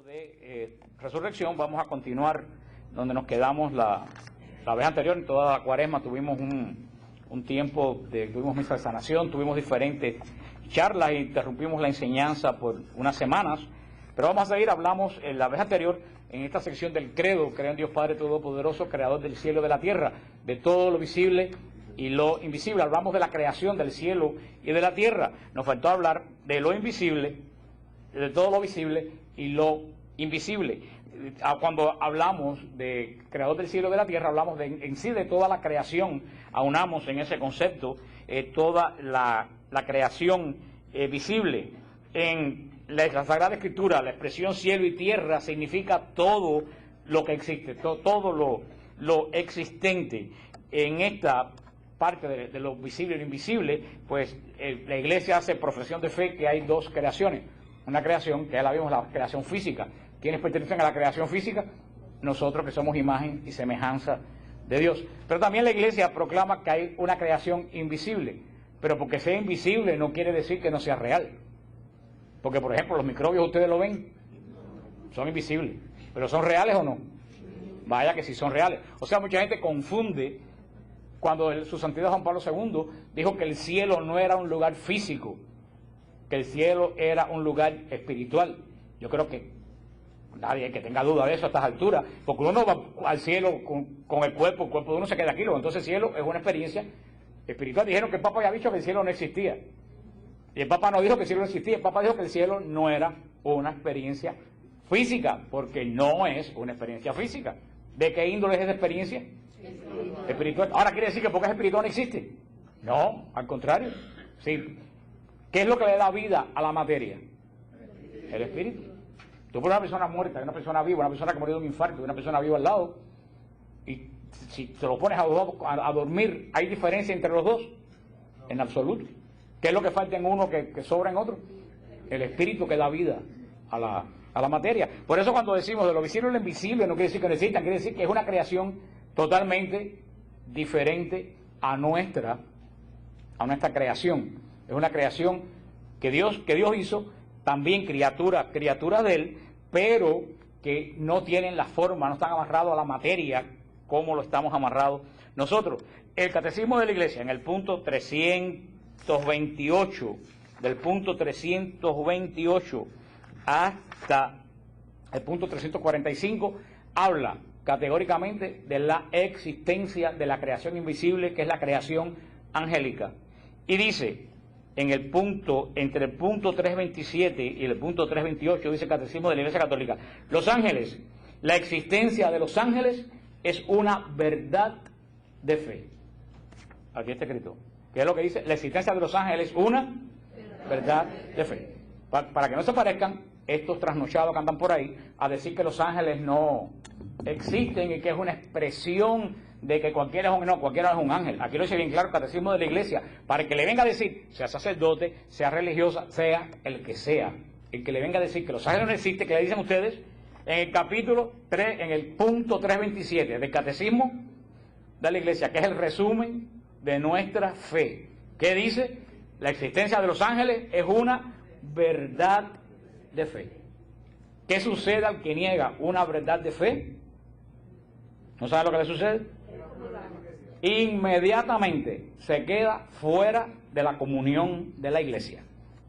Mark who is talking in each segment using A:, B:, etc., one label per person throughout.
A: de resurrección. Vamos a continuar donde nos quedamos la vez anterior. En toda la cuaresma tuvimos un tiempo, tuvimos misa de sanación, tuvimos diferentes charlas e interrumpimos la enseñanza por unas semanas, pero vamos a seguir. Hablamos en la vez anterior, en esta sección del credo: creo en Dios Padre Todopoderoso, creador del cielo y de la tierra, de todo lo visible y lo invisible. Hablamos de la creación del cielo y de la tierra. Nos faltó hablar de lo invisible, de todo lo visible y lo invisible. Cuando hablamos de creador del cielo y de la tierra, hablamos en sí de toda la creación. Aunamos en ese concepto toda la creación visible. En la Sagrada Escritura, la expresión cielo y tierra significa todo lo que existe, todo lo existente. En esta parte de lo visible y lo invisible, pues la Iglesia hace profesión de fe que hay dos creaciones. Una creación, que ya la vimos, la creación física. ¿Quiénes pertenecen a la creación física? Nosotros, que somos imagen y semejanza de Dios. Pero también la Iglesia proclama que hay una creación invisible. Pero porque sea invisible no quiere decir que no sea real. Porque, por ejemplo, los microbios, ustedes lo ven, son invisibles. ¿Pero son reales o no? Vaya que sí son reales. O sea, mucha gente confunde cuando su santidad Juan Pablo II dijo que el cielo no era un lugar físico, que el cielo era un lugar espiritual. Yo creo que nadie que tenga duda de eso a estas alturas, porque uno no va al cielo con el cuerpo de uno se queda aquí, entonces el cielo es una experiencia espiritual. Dijeron que el Papa había dicho que el cielo no existía, y el Papa no dijo que el cielo no existía. El Papa dijo que el cielo no era una experiencia física, porque no es una experiencia física. ¿De qué índole es esa experiencia? Espiritual. Ahora, ¿quiere decir que porque es espiritual no existe? No, al contrario. Sí. ¿Qué es lo que le da vida a la materia? El espíritu. Tú pones una persona muerta, una persona viva, una persona que murió de un infarto, una persona viva al lado, y si te lo pones a dormir, ¿hay diferencia entre los dos? En absoluto. ¿Qué es lo que falta en uno que sobra en otro? El espíritu que da vida a la materia. Por eso cuando decimos de lo visible y lo invisible, no quiere decir que no existan, quiere decir que es una creación totalmente diferente a nuestra creación. Es una creación que Dios hizo, también criatura de Él, pero que no tienen la forma, no están amarrados a la materia como lo estamos amarrados nosotros. El Catecismo de la Iglesia, en el punto 328, del punto 328 hasta el punto 345, habla categóricamente de la existencia de la creación invisible, que es la creación angélica. Y dice, entre el punto 327 y el punto 328, dice el Catecismo de la Iglesia Católica: los ángeles, la existencia de los ángeles es una verdad de fe. Aquí está escrito. ¿Qué es lo que dice? La existencia de los ángeles es una verdad de fe. Para que no se parezcan estos trasnochados que andan por ahí a decir que los ángeles no existen y que es una expresión de que cualquiera es un ángel. Aquí lo dice bien claro el Catecismo de la Iglesia, para que le venga a decir, sea sacerdote, sea religiosa, sea el que sea, el que le venga a decir que los ángeles no existen, que le dicen ustedes en el capítulo 3, en el punto 327 del Catecismo de la Iglesia, que es el resumen de nuestra fe. ¿Qué dice? La existencia de los ángeles es una verdad de fe. ¿Qué sucede al que niega una verdad de fe? ¿No sabe lo que le sucede? Inmediatamente se queda fuera de la comunión de la Iglesia.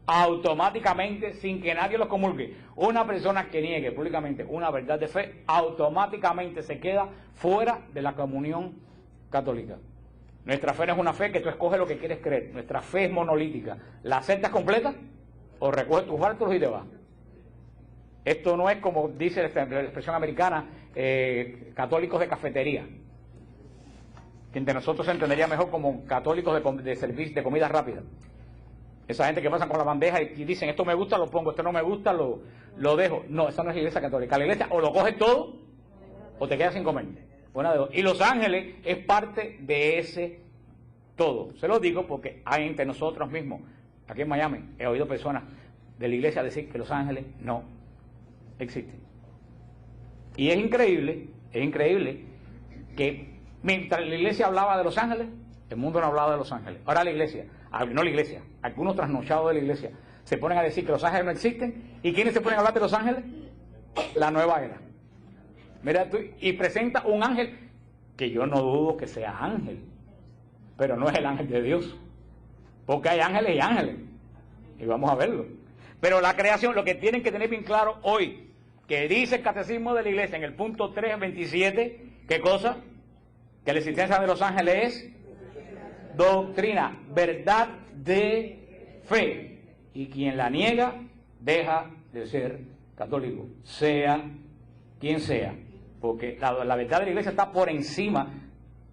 A: Automáticamente, sin que nadie lo comulgue. Una persona que niegue públicamente una verdad de fe, automáticamente se queda fuera de la comunión católica. Nuestra fe no es una fe que tú escoges lo que quieres creer. Nuestra fe es monolítica. ¿La aceptas completa o recoges tus bártulos y te vas? Esto no es como dice la expresión americana, católicos de cafetería, que entre nosotros se entendería mejor como católicos de servicio, de comida rápida. Esa gente que pasan con la bandeja y dicen, esto me gusta, lo pongo, esto no me gusta, lo dejo. No, esa no es la Iglesia católica. La Iglesia o lo coges todo o te quedas sin comer. Una de dos. Y los ángeles es parte de ese todo. Se lo digo porque hay entre nosotros mismos, aquí en Miami, he oído personas de la Iglesia decir que los ángeles no existen. Y es increíble que mientras la Iglesia hablaba de los ángeles, el mundo no hablaba de los ángeles. Ahora la Iglesia, algunos trasnochados de la Iglesia se ponen a decir que los ángeles no existen. ¿Y quiénes se ponen a hablar de los ángeles? la nueva era. Mira tú, y presenta un ángel que yo no dudo que sea ángel, pero no es el ángel de Dios, porque hay ángeles y ángeles, y vamos a verlo. Pero la creación, lo que tienen que tener bien claro hoy, que dice el Catecismo de la Iglesia en el punto 327, ¿qué cosa? Que la existencia de los ángeles es doctrina, verdad de fe, y quien la niega deja de ser católico, sea quien sea, porque la verdad de la Iglesia está por encima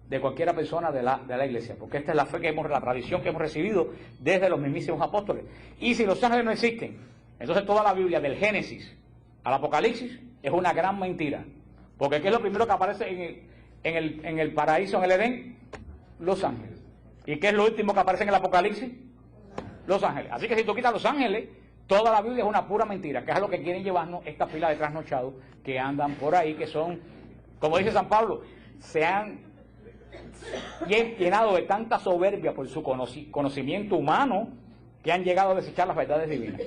A: de cualquier persona de la Iglesia, porque esta es la fe que la tradición que hemos recibido desde los mismísimos apóstoles. Y si los ángeles no existen, entonces toda la Biblia del Génesis al Apocalipsis es una gran mentira, porque ¿qué es lo primero que aparece en el paraíso, en el Edén? Los ángeles. ¿Y qué es lo último que aparece en el Apocalipsis? Los ángeles. Así que si tú quitas los ángeles, toda la Biblia es una pura mentira, que es lo que quieren llevarnos esta fila de trasnochados que andan por ahí, que son, como dice San Pablo, se han llenado de tanta soberbia por su conocimiento humano que han llegado a desechar las verdades divinas.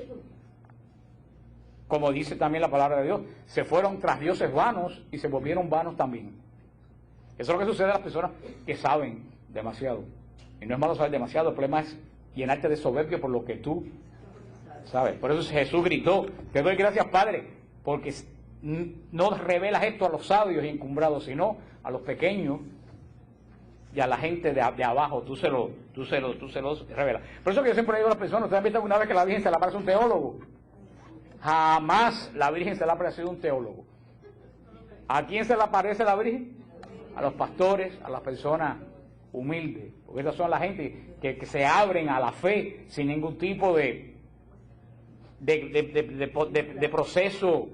A: Como dice también la palabra de Dios, se fueron tras dioses vanos y se volvieron vanos también. Eso es lo que sucede a las personas que saben demasiado. Y no es malo saber demasiado, el problema es llenarte de soberbia por lo que tú sabes. Por eso Jesús gritó: te doy gracias, Padre, porque no revelas esto a los sabios y encumbrados, sino a los pequeños y a la gente de abajo, tú se los revelas. Por eso que yo siempre digo a las personas: ¿ustedes han visto alguna vez que la Virgen se le aparece un teólogo? Jamás la Virgen se le ha aparecido un teólogo. ¿A quién se le aparece la Virgen? A los pastores, a las personas humildes, porque esas son la gente que se abren a la fe sin ningún tipo de proceso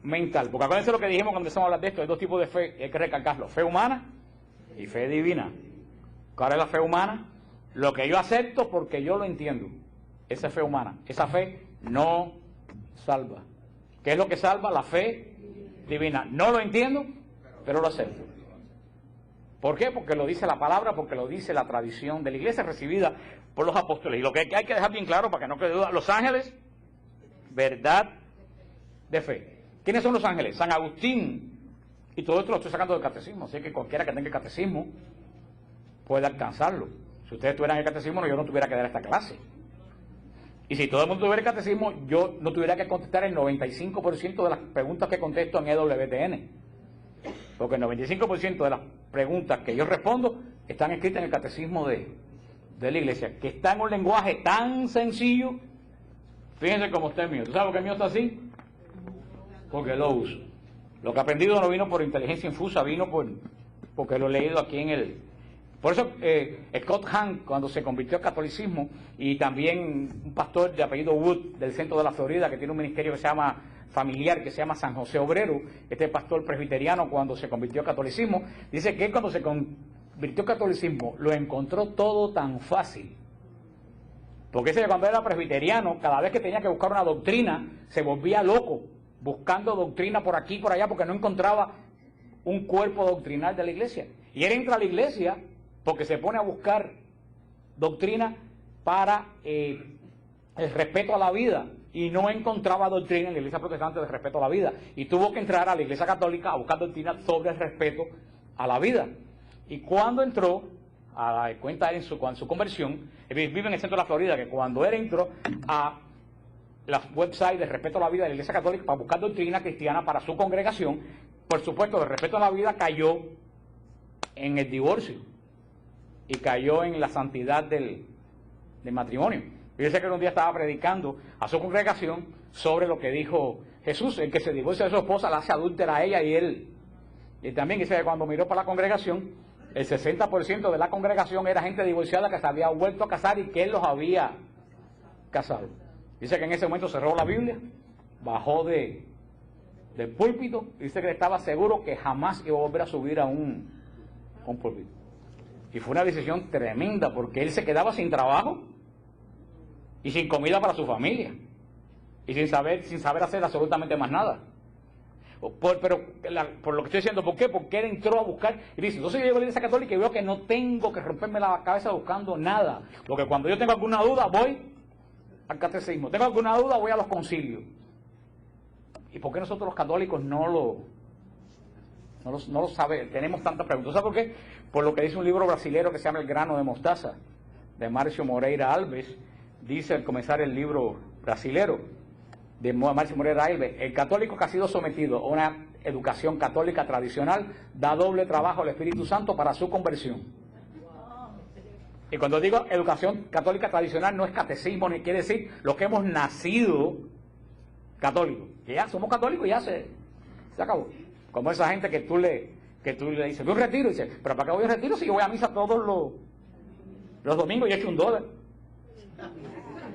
A: mental. Porque acuérdense lo que dijimos cuando empezamos a hablar de esto: hay dos tipos de fe, y hay que recalcarlo: fe humana y fe divina. ¿Cuál es la fe humana? Lo que yo acepto porque yo lo entiendo. Esa es fe humana. Esa fe no salva. ¿Qué es lo que salva? La fe divina. No lo entiendo, pero lo acepto. ¿Por qué? Porque lo dice la palabra, porque lo dice la tradición de la Iglesia recibida por los apóstoles. Y lo que hay que dejar bien claro, para que no quede duda: los ángeles, verdad de fe. ¿Quiénes son los ángeles? San Agustín. Y todo esto lo estoy sacando del catecismo, así que cualquiera que tenga el catecismo puede alcanzarlo. Si ustedes tuvieran el catecismo, yo no tuviera que dar esta clase. Y si todo el mundo tuviera el catecismo, yo no tuviera que contestar el 95% de las preguntas que contesto en EWTN. Porque el 95% de las preguntas que yo respondo están escritas en el catecismo de la Iglesia, que está en un lenguaje tan sencillo. Fíjense cómo está el mío. ¿Tú sabes por qué el mío está así? Porque lo uso. Lo que he aprendido no vino por inteligencia infusa, vino porque lo he leído aquí en el... Por eso Scott Hahn, cuando se convirtió al catolicismo, y también un pastor de apellido Wood del centro de la Florida, que tiene un ministerio que se llama familiar, que se llama San José Obrero, este pastor presbiteriano, cuando se convirtió al catolicismo, dice que él, cuando se convirtió al catolicismo, lo encontró todo tan fácil. Porque ese, cuando era presbiteriano, cada vez que tenía que buscar una doctrina, se volvía loco, buscando doctrina por aquí y por allá, porque no encontraba un cuerpo doctrinal de la Iglesia. Y él entra a la Iglesia porque se pone a buscar doctrina para el respeto a la vida, y no encontraba doctrina en la Iglesia protestante de respeto a la vida, y tuvo que entrar a la Iglesia católica a buscar doctrina sobre el respeto a la vida. Y cuando entró, a dar cuenta en su conversión, él vive en el centro de la Florida, que cuando él entró a las websites de respeto a la vida de la Iglesia Católica para buscar doctrina cristiana para su congregación, por supuesto, de respeto a la vida, cayó en el divorcio y cayó en la santidad del matrimonio. Fíjese que un día estaba predicando a su congregación sobre lo que dijo Jesús: el que se divorcia de su esposa la hace adúltera a ella y él. Y también dice que cuando miró para la congregación, el 60% de la congregación era gente divorciada que se había vuelto a casar y que él los había casado. Dice que en ese momento cerró la Biblia, bajó del púlpito, y dice que estaba seguro que jamás iba a volver a subir a un púlpito. Y fue una decisión tremenda, porque él se quedaba sin trabajo y sin comida para su familia, y sin saber hacer absolutamente más nada. Pero por lo que estoy diciendo, ¿por qué? Porque él entró a buscar y dice: entonces yo llego a la Iglesia Católica y veo que no tengo que romperme la cabeza buscando nada, porque cuando yo tengo alguna duda voy al catecismo, tengo alguna duda voy a los concilios. ¿Y por qué nosotros los católicos no lo sabemos? Tenemos tantas preguntas. ¿Sabes por qué? Por lo que dice un libro brasilero que se llama El grano de mostaza, de Márcio Moreira Alves. Dice al comenzar el libro brasilero de Márcio Moreira Alves: el católico que ha sido sometido a una educación católica tradicional da doble trabajo al Espíritu Santo para su conversión. Y cuando digo educación católica tradicional, no es catecismo, ni quiere decir lo que hemos nacido católicos. Que ya somos católicos y ya se acabó. Como esa gente que tú le dices, voy a un retiro, y dice, pero ¿para qué voy a un retiro si yo voy a misa todos los domingos y echo $1?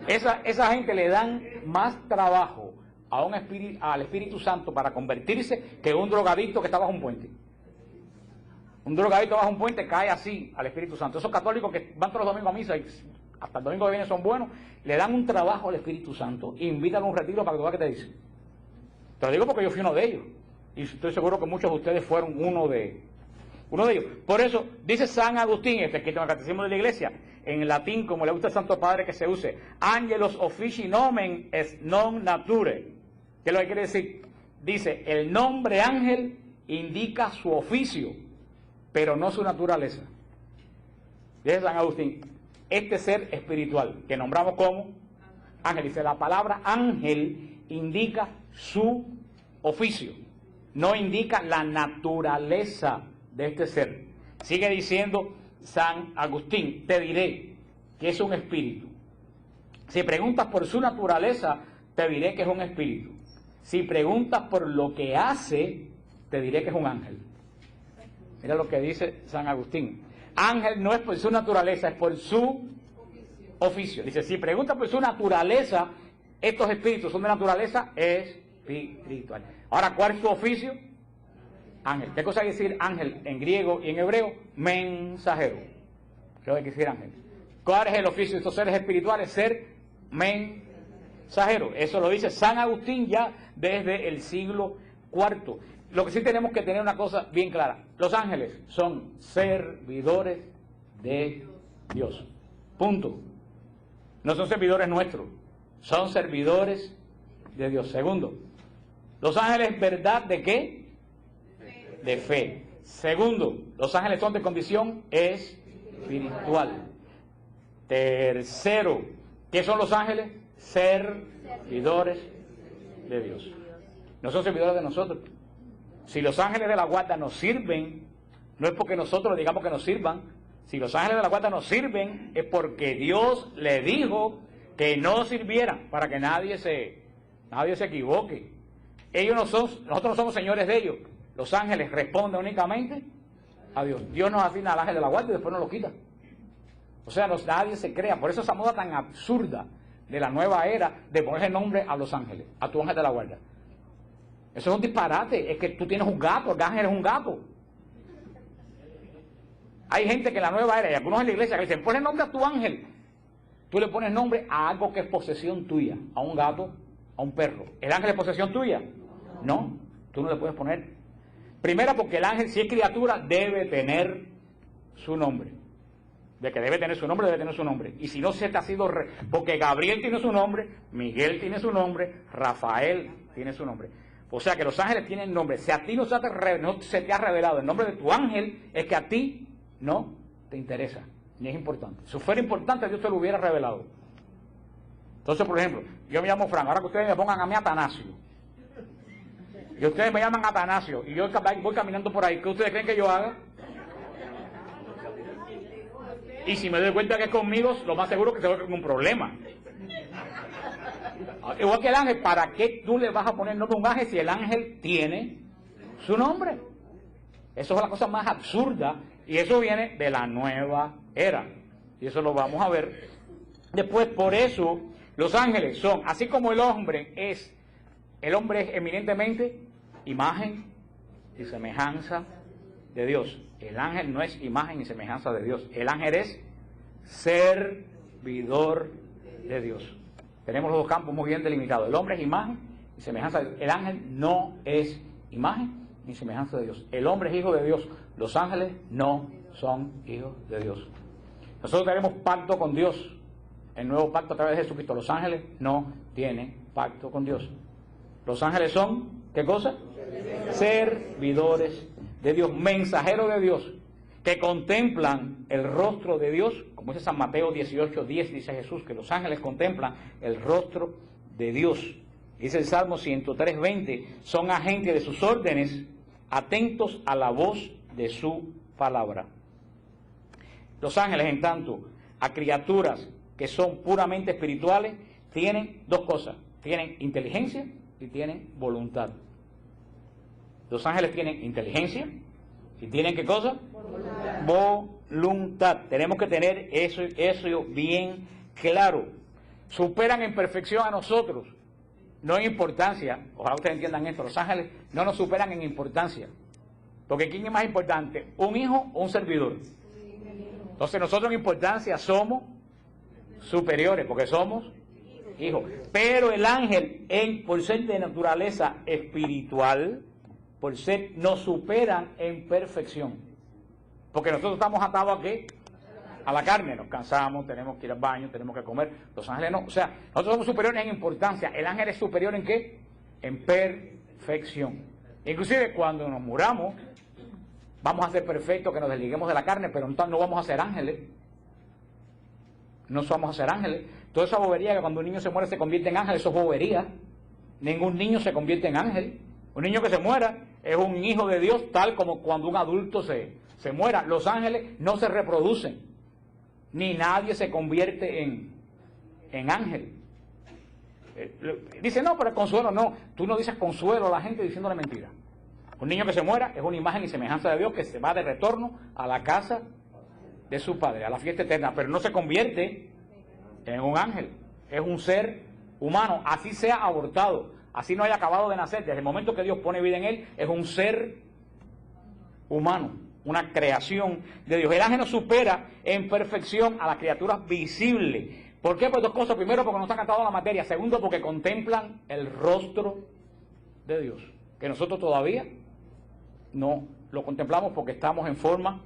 A: Esa gente le dan más trabajo al Espíritu Santo para convertirse que un drogadicto que está bajo un puente. Un drogadicto bajo un puente cae así al Espíritu Santo. Esos católicos que van todos los domingos a misa y hasta el domingo que viene son buenos, le dan un trabajo al Espíritu Santo e invitan a un retiro para que tú veas qué te dicen. Te lo digo porque yo fui uno de ellos. Y estoy seguro que muchos de ustedes fueron uno de ellos. Por eso, dice San Agustín, escrito en el Catecismo de la Iglesia, en latín, como le gusta al Santo Padre que se use, Angelos officii nomen est non nature. ¿Qué es lo que quiere decir? Dice, el nombre ángel indica su oficio, pero no su naturaleza. Dice San Agustín, este ser espiritual, que nombramos como ángel, dice, la palabra ángel indica su oficio, no indica la naturaleza de este ser. Sigue diciendo San Agustín, te diré que es un espíritu. Si preguntas por su naturaleza, te diré que es un espíritu. Si preguntas por lo que hace, te diré que es un ángel. Mira lo que dice San Agustín. Ángel no es por su naturaleza, es por su oficio. Dice, si preguntas por su naturaleza, estos espíritus son de naturaleza espiritual. Ahora, ¿cuál es su oficio? Ángel. ¿Qué cosa quiere decir ángel en griego y en hebreo? Mensajero. ¿Qué quiere decir ángel? ¿Cuál es el oficio de estos seres espirituales? Ser mensajero. Eso lo dice San Agustín ya desde el siglo IV. Lo que sí tenemos que tener una cosa bien clara. Los ángeles son servidores de Dios. Punto. No son servidores nuestros. Son servidores de Dios. Segundo, los ángeles, ¿verdad de qué? De fe. Segundo, los ángeles son de condición espiritual. Tercero, ¿qué son los ángeles? Servidores de Dios. No son servidores de nosotros. Si los ángeles de la guarda nos sirven, no es porque nosotros digamos que nos sirvan. Si los ángeles de la guarda nos sirven, es porque Dios le dijo que no sirvieran, para que nadie se equivoque. Nosotros no somos señores de ellos. Los ángeles responden únicamente a Dios. Dios nos asigna al ángel de la guarda y después nos lo quita. O sea, nadie se crea. Por eso esa moda tan absurda de la nueva era de ponerle nombre a los ángeles, a tu ángel de la guarda. Eso es un disparate. Es que tú tienes un gato, el ángel es un gato. Hay gente que en la nueva era, y algunos en la iglesia, que dicen, ponle nombre a tu ángel. Tú le pones nombre a algo que es posesión tuya, a un gato, a un perro. ¿El ángel es posesión tuya? No, tú no le puedes poner. Primero porque el ángel, si es criatura, debe tener su nombre. De que debe tener su nombre, debe tener su nombre. Y si no se te ha sido... Porque Gabriel tiene su nombre, Miguel tiene su nombre, Rafael tiene su nombre. O sea que los ángeles tienen nombre. Si a ti no se te ha revelado el nombre de tu ángel, es que a ti no te interesa, ni es importante. Si fuera importante, Dios te lo hubiera revelado. Entonces, por ejemplo, yo me llamo Frank, ahora que ustedes me pongan a mí Atanasio, y ustedes me llaman Atanasio, y yo voy caminando por ahí, ¿qué ustedes creen que yo haga? Y si me doy cuenta que es conmigo, lo más seguro es que se va a tener un problema. Igual que el ángel, ¿para qué tú le vas a poner nombre a un ángel si el ángel tiene su nombre? Eso es la cosa más absurda, y eso viene de la nueva era. Y eso lo vamos a ver después. Por eso, los ángeles son, así como el hombre es eminentemente imagen y semejanza de Dios. El ángel no es imagen y semejanza de Dios. El ángel es servidor de Dios. Tenemos los dos campos muy bien delimitados. El hombre es imagen y semejanza de Dios. El ángel no es imagen ni semejanza de Dios. El hombre es hijo de Dios. Los ángeles no son hijos de Dios. Nosotros tenemos pacto con Dios. El nuevo pacto a través de Jesucristo. Los ángeles no tienen pacto con Dios. Los ángeles son, ¿qué cosa? Servidores de Dios, mensajeros de Dios, que contemplan el rostro de Dios, como dice San Mateo 18:10, dice Jesús, que los ángeles contemplan el rostro de Dios. Dice el Salmo 103:20, son agentes de sus órdenes, atentos a la voz de su palabra. Los ángeles, en tanto, a criaturas que son puramente espirituales, tienen dos cosas, tienen inteligencia y tienen voluntad. Los ángeles tienen inteligencia y tienen ¿qué cosa? Voluntad. Tenemos que tener eso bien claro. Superan en perfección a nosotros, no en importancia. Ojalá ustedes entiendan esto. Los ángeles no nos superan en importancia. Porque ¿quién es más importante? ¿Un hijo o un servidor? Entonces nosotros en importancia somos superiores, porque somos hijos. Pero el ángel, por ser de naturaleza espiritual, por ser, nos superan en perfección. Porque nosotros estamos atados ¿a qué? A la carne. Nos cansamos, tenemos que ir al baño, tenemos que comer. Los ángeles no. O sea, nosotros somos superiores en importancia. El ángel es superior ¿en qué? En perfección. Inclusive cuando nos muramos, vamos a ser perfectos, que nos desliguemos de la carne, pero no vamos a ser ángeles. No somos a ser ángeles. Toda esa bobería que cuando un niño se muere se convierte en ángel, eso es bobería. Ningún niño se convierte en ángel. Un niño que se muera es un hijo de Dios, tal como cuando un adulto se muera. Los ángeles no se reproducen, ni nadie se convierte en ángel. Dice, no, pero el consuelo no. Tú no dices consuelo a la gente diciéndole mentira. Un niño que se muera es una imagen y semejanza de Dios que se va de retorno a la casa de su padre, a la fiesta eterna, pero no se convierte en un ángel. Es un ser humano, así sea abortado, así no haya acabado de nacer. Desde el momento que Dios pone vida en él, es un ser humano, una creación de Dios. El ángel nos supera en perfección a las criaturas visibles. ¿Por qué? Pues dos cosas. Primero, porque no están atados a la materia. Segundo, porque contemplan el rostro de Dios, que nosotros todavía no lo contemplamos porque estamos en forma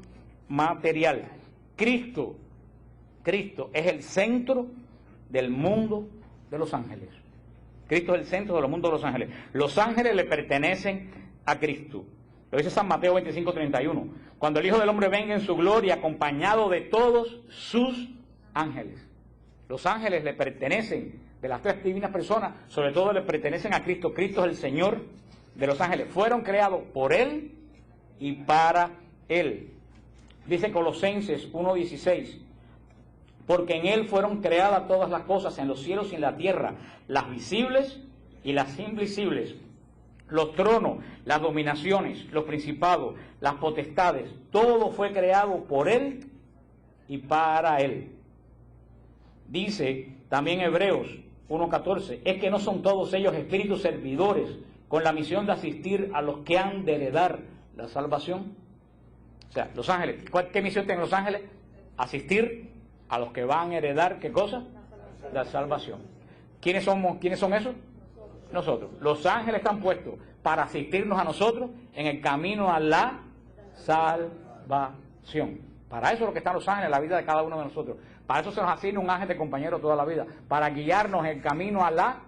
A: material. Cristo es el centro del mundo de los ángeles. Cristo es el centro del mundo de los ángeles. Los ángeles le pertenecen a Cristo. Lo dice San Mateo 25:31. Cuando el Hijo del Hombre venga en su gloria, acompañado de todos sus ángeles. Los ángeles le pertenecen, de las tres divinas personas, sobre todo le pertenecen a Cristo. Cristo es el Señor de los ángeles. Fueron creados por Él y para Él. Dice Colosenses 1:16. Porque en Él fueron creadas todas las cosas en los cielos y en la tierra, las visibles y las invisibles, los tronos, las dominaciones, los principados, las potestades, todo fue creado por Él y para Él. Dice también Hebreos 1:14, es que no son todos ellos espíritus servidores con la misión de asistir a los que han de heredar la salvación. O sea, los ángeles, ¿qué misión tienen los ángeles? Asistir a los que van a heredar, ¿qué cosa? La salvación. ¿Quiénes son esos? Nosotros. Los ángeles están puestos para asistirnos a nosotros en el camino a la salvación. Para eso es lo que están los ángeles en la vida de cada uno de nosotros. Para eso se nos asigna un ángel de compañero toda la vida. Para guiarnos en el camino a la...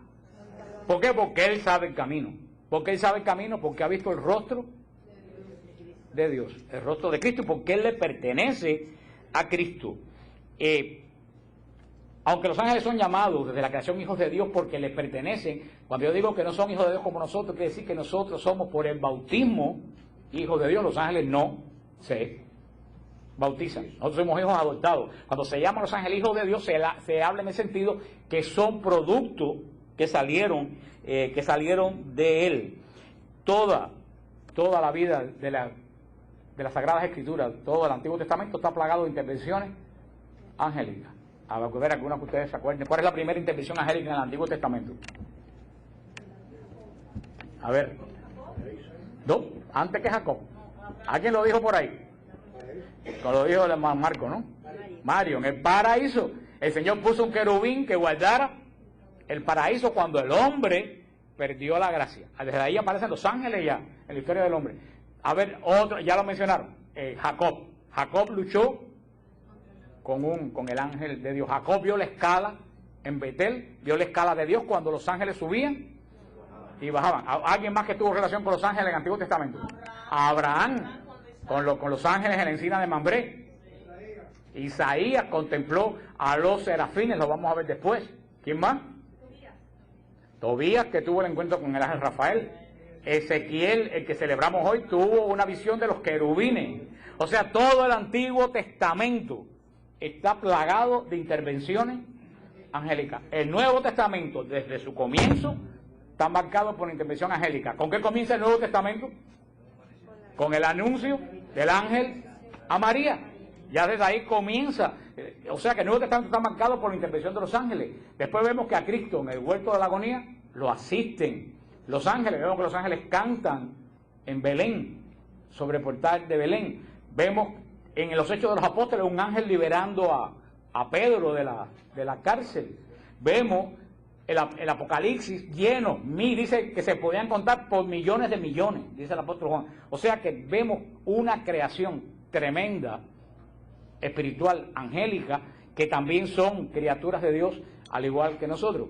A: ¿Por qué? Porque Él sabe el camino. ¿Por qué Él sabe el camino? Porque ha visto el rostro de Dios, el rostro de Cristo, porque Él le pertenece a Cristo. Aunque los ángeles son llamados desde la creación hijos de Dios porque les pertenecen, cuando yo digo que no son hijos de Dios como nosotros, quiere decir que nosotros somos por el bautismo hijos de Dios. Los ángeles no se bautizan, nosotros somos hijos adoptados. Cuando se llaman los ángeles hijos de Dios, se habla en el sentido que son productos que salieron de Él. Toda la vida de las Sagradas Escrituras, todo el Antiguo Testamento está plagado de intervenciones angélicas. A ver, alguna que ustedes se acuerden. ¿Cuál es la primera intervención angélica en el Antiguo Testamento? A ver. ¿No? Antes que Jacob. ¿Alguien lo dijo por ahí? Lo dijo el hermano Marco, ¿no? Mario, en el paraíso. El Señor puso un querubín que guardara el paraíso cuando el hombre perdió la gracia. Desde ahí aparecen los ángeles ya, en la historia del hombre. A ver, otro, ya lo mencionaron, Jacob. Jacob luchó con el ángel de Dios. Jacob vio la escala en Betel, vio la escala de Dios cuando los ángeles subían y bajaban. ¿Alguien más que tuvo relación con los ángeles en el Antiguo Testamento? Abraham, con los ángeles en la encina de Mambré. Isaías contempló a los serafines, lo vamos a ver después. ¿Quién más? Tobías, que tuvo el encuentro con el ángel Rafael. Ezequiel, el que celebramos hoy, tuvo una visión de los querubines. O sea, todo el Antiguo Testamento está plagado de intervenciones angélicas. El Nuevo Testamento, desde su comienzo, está marcado por intervención angélica. ¿Con qué comienza el Nuevo Testamento? Con el anuncio del ángel a María. Ya desde ahí comienza. O sea que el Nuevo Testamento está marcado por la intervención de los ángeles. Después vemos que a Cristo en el huerto de la agonía lo asisten los ángeles. Vemos que los ángeles cantan en Belén, sobre el portal de Belén. Vemos en los Hechos de los Apóstoles un ángel liberando a Pedro de la cárcel. Vemos el Apocalipsis lleno, dice que se podían contar por millones de millones, dice el apóstol Juan. O sea que vemos una creación tremenda, espiritual, angélica, que también son criaturas de Dios, al igual que nosotros.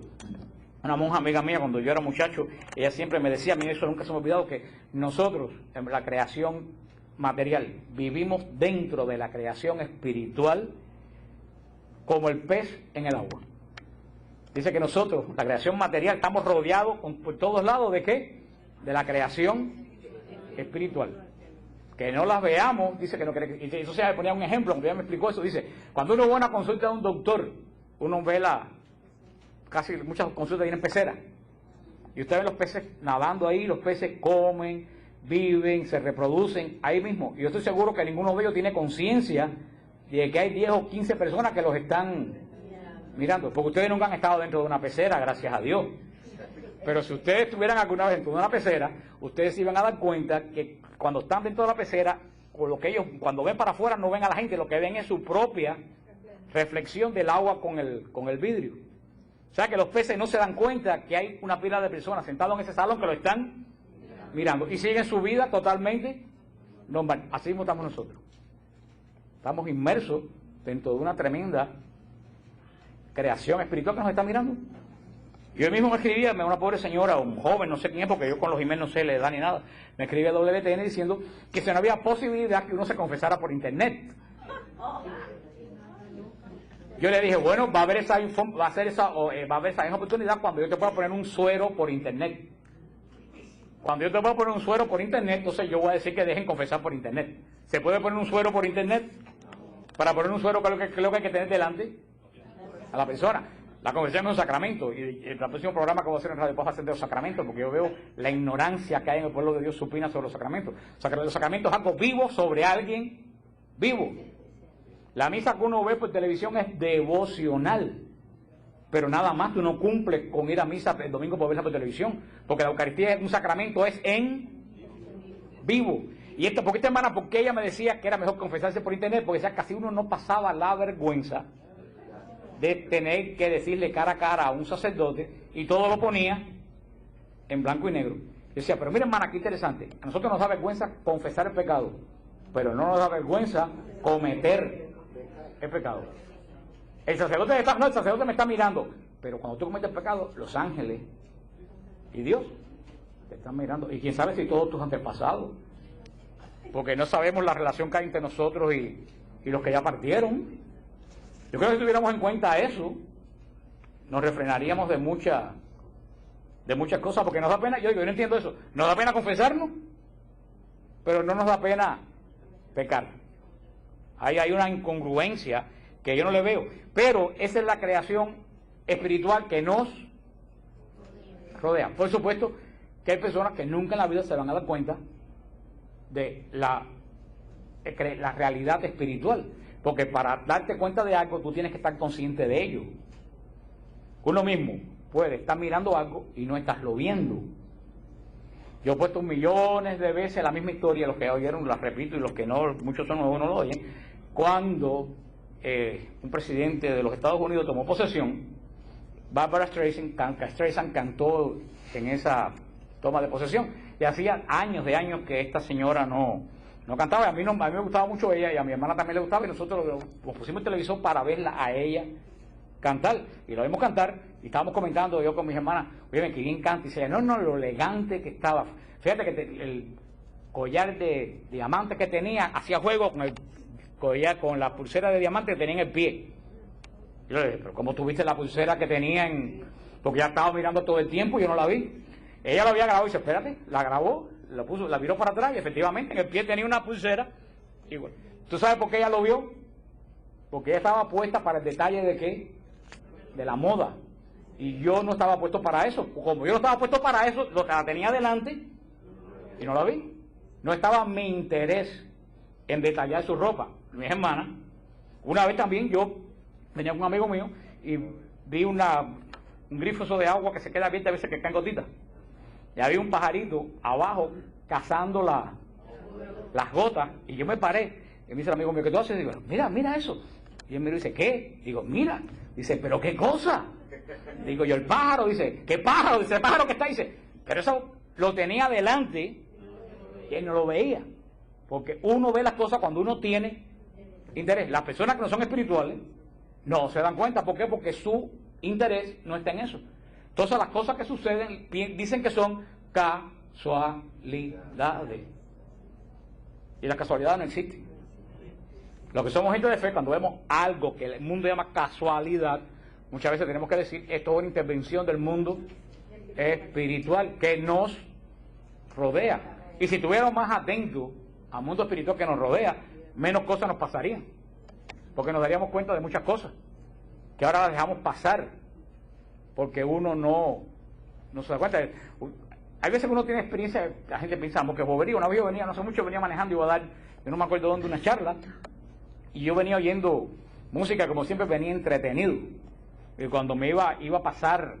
A: Una monja amiga mía, cuando yo era muchacho, ella siempre me decía, a mí eso nunca se me ha olvidado, que nosotros, en la creación material, vivimos dentro de la creación espiritual como el pez en el agua. Dice que nosotros, la creación material, estamos rodeados por todos lados ¿de qué? De la creación espiritual. Que no las veamos, dice que no quiere. Y eso se me ponía un ejemplo, cuando ella me explicó eso, dice, cuando uno va a una consulta de un doctor, uno ve casi muchas consultas tienen peceras. Y usted ve los peces nadando ahí, los peces comen, viven, se reproducen ahí mismo. Y yo estoy seguro que ninguno de ellos tiene conciencia de que hay 10 o 15 personas que los están mirando. Porque ustedes nunca han estado dentro de una pecera, gracias a Dios. Pero si ustedes estuvieran alguna vez dentro de una pecera, ustedes se iban a dar cuenta que cuando están dentro de la pecera, o lo que ellos, cuando ven para afuera, no ven a la gente, lo que ven es su propia reflexión del agua con el vidrio. O sea que los peces no se dan cuenta que hay una pila de personas sentadas en ese salón que lo están mirando y siguen su vida totalmente normal. Así mismo estamos nosotros. Estamos inmersos dentro de una tremenda creación espiritual que nos está mirando. Yo mismo me escribía, una pobre señora, un joven, no sé quién es, porque yo con los emails no sé, le da ni nada, me escribía WTN diciendo que si no había posibilidad que uno se confesara por internet. Yo le dije, bueno, va a haber esa oportunidad cuando yo te pueda poner un suero por internet. Cuando yo te pueda poner un suero por internet, entonces yo voy a decir que dejen confesar por internet. ¿Se puede poner un suero por internet? Para poner un suero, ¿qué es lo que hay que tener delante? A la persona. La confesión es un sacramento. Y el próximo programa que voy a hacer en Radio Paz va a ser de los sacramentos, porque yo veo la ignorancia que hay en el pueblo de Dios supina sobre los sacramentos. Los sacramentos es algo vivo sobre alguien vivo. La misa que uno ve por televisión es devocional, pero nada más que uno cumple con ir a misa el domingo por verla por televisión, porque la Eucaristía es un sacramento, es en vivo. Y esto, porque esta hermana, porque ella me decía que era mejor confesarse por internet, porque decía que así uno no pasaba la vergüenza de tener que decirle cara a cara a un sacerdote, y todo lo ponía en blanco y negro. Yo decía, pero mira hermana, qué interesante, a nosotros nos da vergüenza confesar el pecado, pero no nos da vergüenza cometer el pecado. El sacerdote me está mirando, pero cuando tú cometes el pecado, los ángeles y Dios te están mirando, y quién sabe si todos tus antepasados, porque no sabemos la relación que hay entre nosotros y los que ya partieron. Yo creo que si tuviéramos en cuenta eso, nos refrenaríamos de muchas cosas, porque nos da pena, yo no entiendo eso, nos da pena confesarnos, pero no nos da pena pecar. Ahí hay una incongruencia que yo no le veo, pero esa es la creación espiritual que nos rodea. Por supuesto que hay personas que nunca en la vida se van a dar cuenta de la realidad espiritual, porque para darte cuenta de algo tú tienes que estar consciente de ello. Uno mismo puede estar mirando algo y no estarlo viendo. Yo he puesto millones de veces la misma historia, los que oyeron la repito, y los que no, muchos son nuevos, no lo oyen. Cuando un presidente de los Estados Unidos tomó posesión, Barbara Streisand cantó en esa toma de posesión, y hacía años que esta señora no cantaba. A mí me gustaba mucho ella, y a mi hermana también le gustaba, y nosotros lo pusimos en televisor para verla a ella cantar, y lo vimos cantar, Y estábamos comentando yo con mis hermanas, oye, que bien canta. Y dice, no, lo elegante que estaba. Fíjate que el collar de diamante que tenía, hacía juego con el collar, con la pulsera de diamante que tenía en el pie. Yo le dije, pero ¿cómo tuviste la pulsera que tenía porque ya estaba mirando todo el tiempo y yo no la vi? Ella lo había grabado y dice, espérate, la grabó, la puso, la viró para atrás y efectivamente en el pie tenía una pulsera. Y bueno, ¿tú sabes por qué ella lo vio? Porque ella estaba puesta para el detalle de qué, de la moda. Y yo no estaba puesto para eso. Como yo no estaba puesto para eso, la tenía delante y no la vi. No estaba mi interés en detallar su ropa. Mis hermanas, una vez también yo venía con un amigo mío y vi un grifo de agua que se queda abierto a veces que caen gotitas. Y había un pajarito abajo cazando las gotas. Y yo me paré. Y me dice el amigo mío, ¿qué tú haces? Y digo, mira eso. Y él me dice, ¿qué? Digo, mira. Dice, ¿pero qué cosa? Digo yo, el pájaro. Dice, ¿qué pájaro? Dice, el pájaro que está. Dice, pero eso lo tenía delante y él no lo veía. Porque uno ve las cosas cuando uno tiene interés. Las personas que no son espirituales no se dan cuenta. ¿Por qué? Porque su interés no está en eso. Entonces las cosas que suceden dicen que son casualidades. Y la casualidad no existe. Los que somos gente de fe, cuando vemos algo que el mundo llama casualidad, muchas veces tenemos que decir, esto es una intervención del mundo espiritual que nos rodea. Y si estuviéramos más atentos al mundo espiritual que nos rodea, menos cosas nos pasarían. Porque nos daríamos cuenta de muchas cosas, que ahora las dejamos pasar, porque uno no se da cuenta. Hay veces que uno tiene experiencia, la gente pensamos que bobería. Una vez yo venía, no sé mucho, venía manejando y iba a dar, yo no me acuerdo dónde, una charla, y yo venía oyendo música, como siempre venía entretenido. Y cuando me iba a pasar,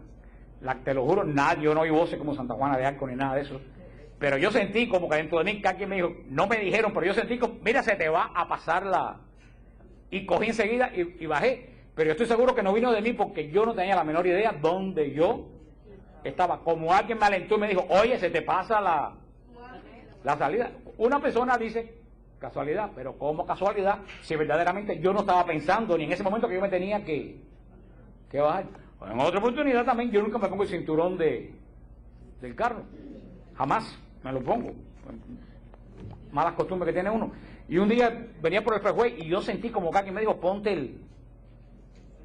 A: te lo juro, yo no oí voces como Santa Juana de Arco ni nada de eso, pero yo sentí como que dentro de mí, que alguien me dijo, no me dijeron, pero yo sentí como, mira, se te va a pasar y cogí enseguida y bajé. Pero yo estoy seguro que no vino de mí porque yo no tenía la menor idea dónde yo estaba. Como alguien me alentó y me dijo, oye, se te pasa la salida. Una persona dice, casualidad, pero ¿cómo casualidad? Si verdaderamente yo no estaba pensando ni en ese momento que yo me tenía que bajar. En otra oportunidad también, yo nunca me pongo el cinturón del carro. Jamás me lo pongo. Malas costumbres que tiene uno. Y un día venía por el freeway y yo sentí como que alguien me dijo, ponte el...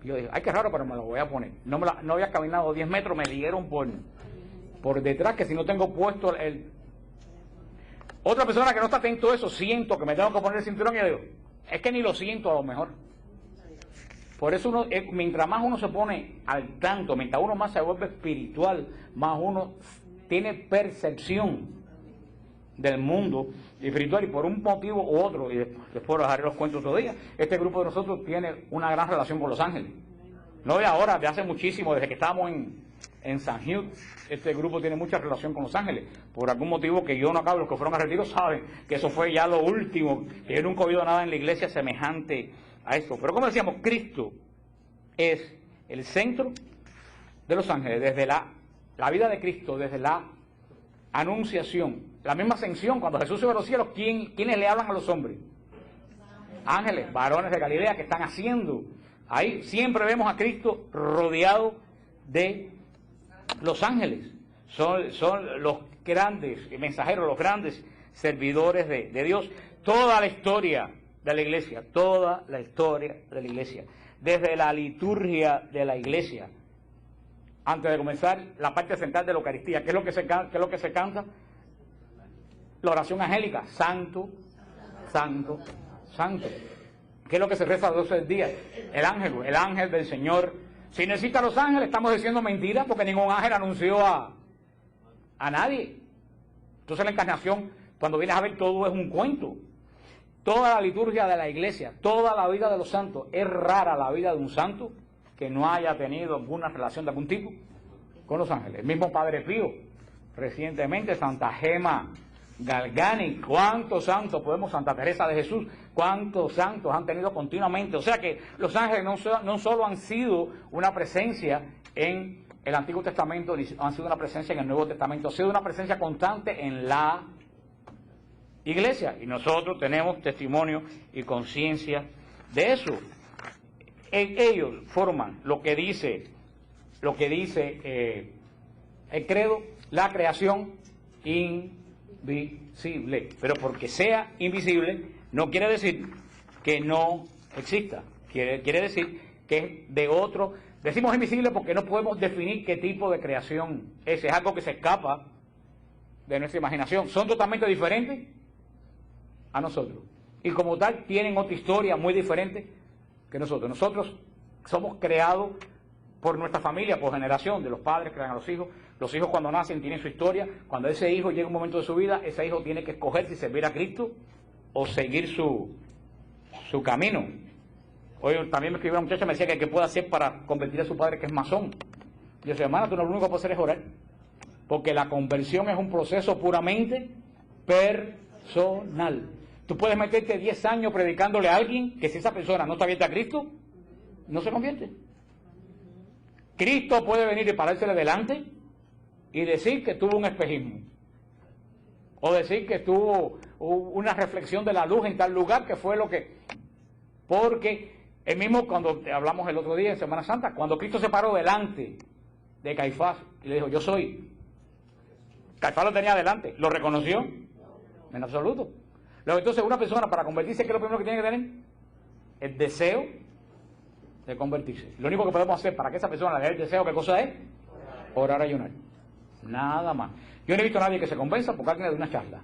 A: Y yo dije, ay, qué raro, pero me lo voy a poner. No había caminado 10 metros, me dieron por detrás, que si no tengo puesto el... Otra persona que no está atento a eso, siento que me tengo que poner el cinturón y yo digo, es que ni lo siento a lo mejor. Por eso mientras más uno se pone al tanto, mientras uno más se vuelve espiritual, más uno tiene percepción del mundo espiritual, y por un motivo u otro, y después os haré los cuentos otro día, este grupo de nosotros tiene una gran relación con los ángeles. No de ahora, de hace muchísimo, desde que estábamos en San Hugh, este grupo tiene mucha relación con los ángeles. Por algún motivo que yo no acabo, los que fueron a retiro saben que eso fue ya lo último, que yo nunca he oído nada en la iglesia semejante a esto. Pero como decíamos, Cristo es el centro de los ángeles, desde la vida de Cristo, desde la anunciación. La misma ascensión, cuando Jesús sube a los cielos, ¿quiénes le hablan a los hombres? Ángeles, varones de Galilea, que están haciendo. Ahí siempre vemos a Cristo rodeado de los ángeles. Son los grandes mensajeros, los grandes servidores de Dios. Toda la historia de la iglesia, desde la liturgia de la iglesia, antes de comenzar la parte central de la Eucaristía, ¿qué es lo que se canta? La oración angélica, santo, santo, santo. ¿Qué es lo que se reza 12 días? El ángel del Señor. Si necesita los ángeles, estamos diciendo mentiras, porque ningún ángel anunció a nadie. Entonces la encarnación, cuando vienes a ver, todo es un cuento. Toda la liturgia de la iglesia, toda la vida de los santos, es rara la vida de un santo que no haya tenido alguna relación de algún tipo con los ángeles. El mismo Padre Pío, recientemente Santa Gema Galgani, cuántos santos podemos, Santa Teresa de Jesús, cuántos santos han tenido continuamente. O sea que los ángeles no solo han sido una presencia en el Antiguo Testamento, han sido una presencia en el Nuevo Testamento, han sido una presencia constante en la iglesia, y nosotros tenemos testimonio y conciencia de eso. Ellos forman lo que dice lo que dice el credo, la creación invisible. Pero porque sea invisible no quiere decir que no exista. Quiere decir que es de otro. Decimos invisible porque no podemos definir qué tipo de creación es. Es algo que se escapa de nuestra imaginación. Son totalmente diferentes a nosotros. Y como tal tienen otra historia muy diferente que nosotros. Nosotros somos creados por nuestra familia, por generación, de los padres que crean a los hijos. Los hijos cuando nacen tienen su historia. Cuando ese hijo llega un momento de su vida, ese hijo tiene que escoger si servir a Cristo o seguir su camino. Hoy también me escribió una muchacha y me decía que qué puede hacer para convertir a su padre que es masón. Yo decía, hermana, tú lo único que puedes hacer es orar. Porque la conversión es un proceso puramente personal. Tú puedes meterte 10 años predicándole a alguien que si esa persona no está abierta a Cristo, no se convierte. Cristo puede venir y parársele delante y decir que tuvo un espejismo. O decir que tuvo una reflexión de la luz en tal lugar que fue lo que... Porque el mismo cuando hablamos el otro día en Semana Santa, cuando Cristo se paró delante de Caifás y le dijo, yo soy. Caifás lo tenía delante, ¿lo reconoció? En absoluto. Luego entonces una persona para convertirse, ¿qué es lo primero que tiene que tener? El deseo de convertirse. Lo único que podemos hacer para que esa persona le dé el deseo, ¿qué cosa es? Orar, ayunar. Nada más. Yo no he visto a nadie que se convenza porque alguien le dé una charla.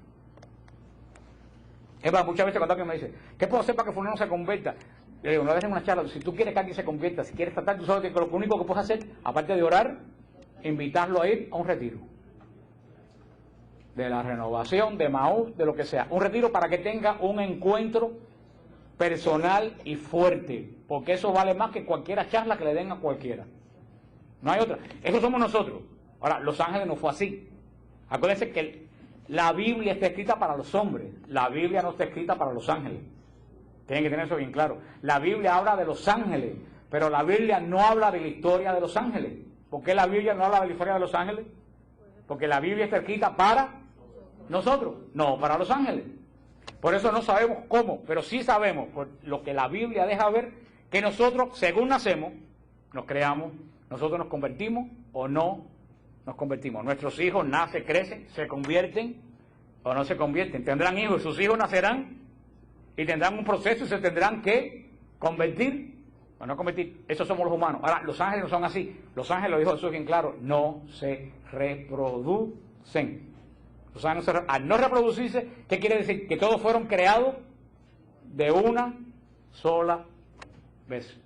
A: Es más, muchas veces cuando alguien me dice, ¿qué puedo hacer para que fulano se convierta? Le digo, no le den una charla. Si tú quieres que alguien se convierta, si quieres tratar, tú sabes que lo único que puedes hacer, aparte de orar, invitarlo a ir a un retiro. De la renovación, de Maús, de lo que sea. Un retiro para que tenga un encuentro personal y fuerte. Porque eso vale más que cualquier charla que le den a cualquiera. No hay otra. Eso somos nosotros. Ahora, Los Ángeles no fue así. Acuérdense que la Biblia está escrita para los hombres. La Biblia no está escrita para los ángeles. Tienen que tener eso bien claro. La Biblia habla de los ángeles, pero la Biblia no habla de la historia de los ángeles. ¿Por qué la Biblia no habla de la historia de los ángeles? Porque la Biblia está escrita para nosotros, no para los ángeles. Por eso no sabemos cómo, pero sí sabemos, por lo que la Biblia deja ver, que nosotros, según nacemos, nos creamos, nosotros nos convertimos o no nos convertimos. Nuestros hijos nacen, crecen, se convierten o no se convierten. Tendrán hijos, sus hijos nacerán y tendrán un proceso y se tendrán que convertir o no convertir. Esos somos los humanos. Ahora, los ángeles no son así. Los ángeles, lo dijo Jesús bien claro, no se reproducen. Los ángeles al no reproducirse, ¿qué quiere decir? Que todos fueron creados de una sola vez.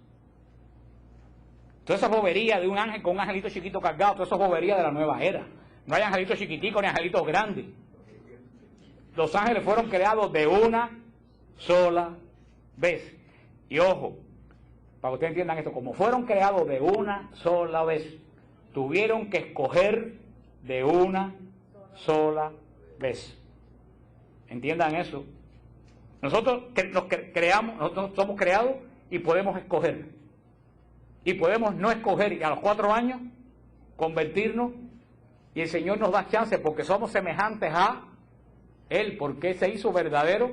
A: Toda esa bobería de un ángel con un angelito chiquito cargado, toda esa bobería de la nueva era. No hay angelitos chiquiticos ni angelitos grandes. Los ángeles fueron creados de una sola vez. Y ojo, para que ustedes entiendan esto, como fueron creados de una sola vez, tuvieron que escoger de una sola vez. Entiendan eso. Nosotros nosotros somos creados y podemos escoger. Y podemos no escoger y a los 4 años convertirnos y el Señor nos da chance porque somos semejantes a Él, porque Él se hizo verdadero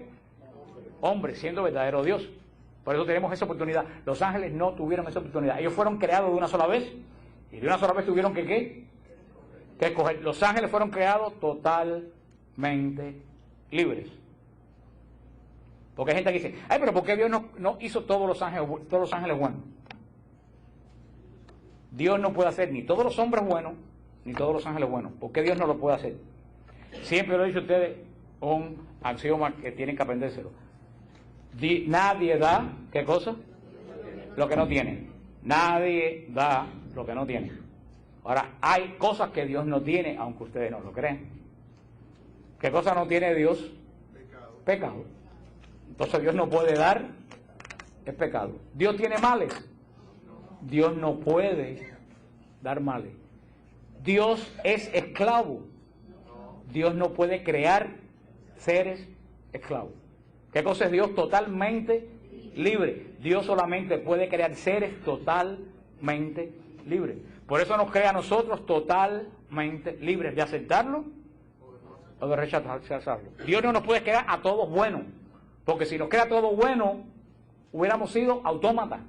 A: hombre, siendo verdadero Dios. Por eso tenemos esa oportunidad. Los ángeles no tuvieron esa oportunidad. Ellos fueron creados de una sola vez y de una sola vez tuvieron que ¿qué? Que escoger. Los ángeles fueron creados totalmente libres. Porque hay gente que dice, ay, pero ¿por qué Dios no hizo todos los ángeles buenos? Dios no puede hacer ni todos los hombres buenos, ni todos los ángeles buenos. ¿Por qué Dios no lo puede hacer? Siempre lo he dicho a ustedes, un axioma que tienen que aprendérselo. Nadie da, ¿qué cosa? Lo que no tiene. Nadie da lo que no tiene. Ahora, hay cosas que Dios no tiene, aunque ustedes no lo creen. ¿Qué cosa no tiene Dios? Pecado. Entonces Dios no puede dar, es pecado. ¿Dios tiene males? Dios no puede dar males. Dios es esclavo. Dios no puede crear seres esclavos. ¿Qué cosa es Dios? Totalmente libre. Dios solamente puede crear seres totalmente libres. Por eso nos crea a nosotros totalmente libres de aceptarlo o de rechazarlo. Dios no nos puede crear a todos buenos, porque si nos crea a todos buenos, hubiéramos sido autómatas.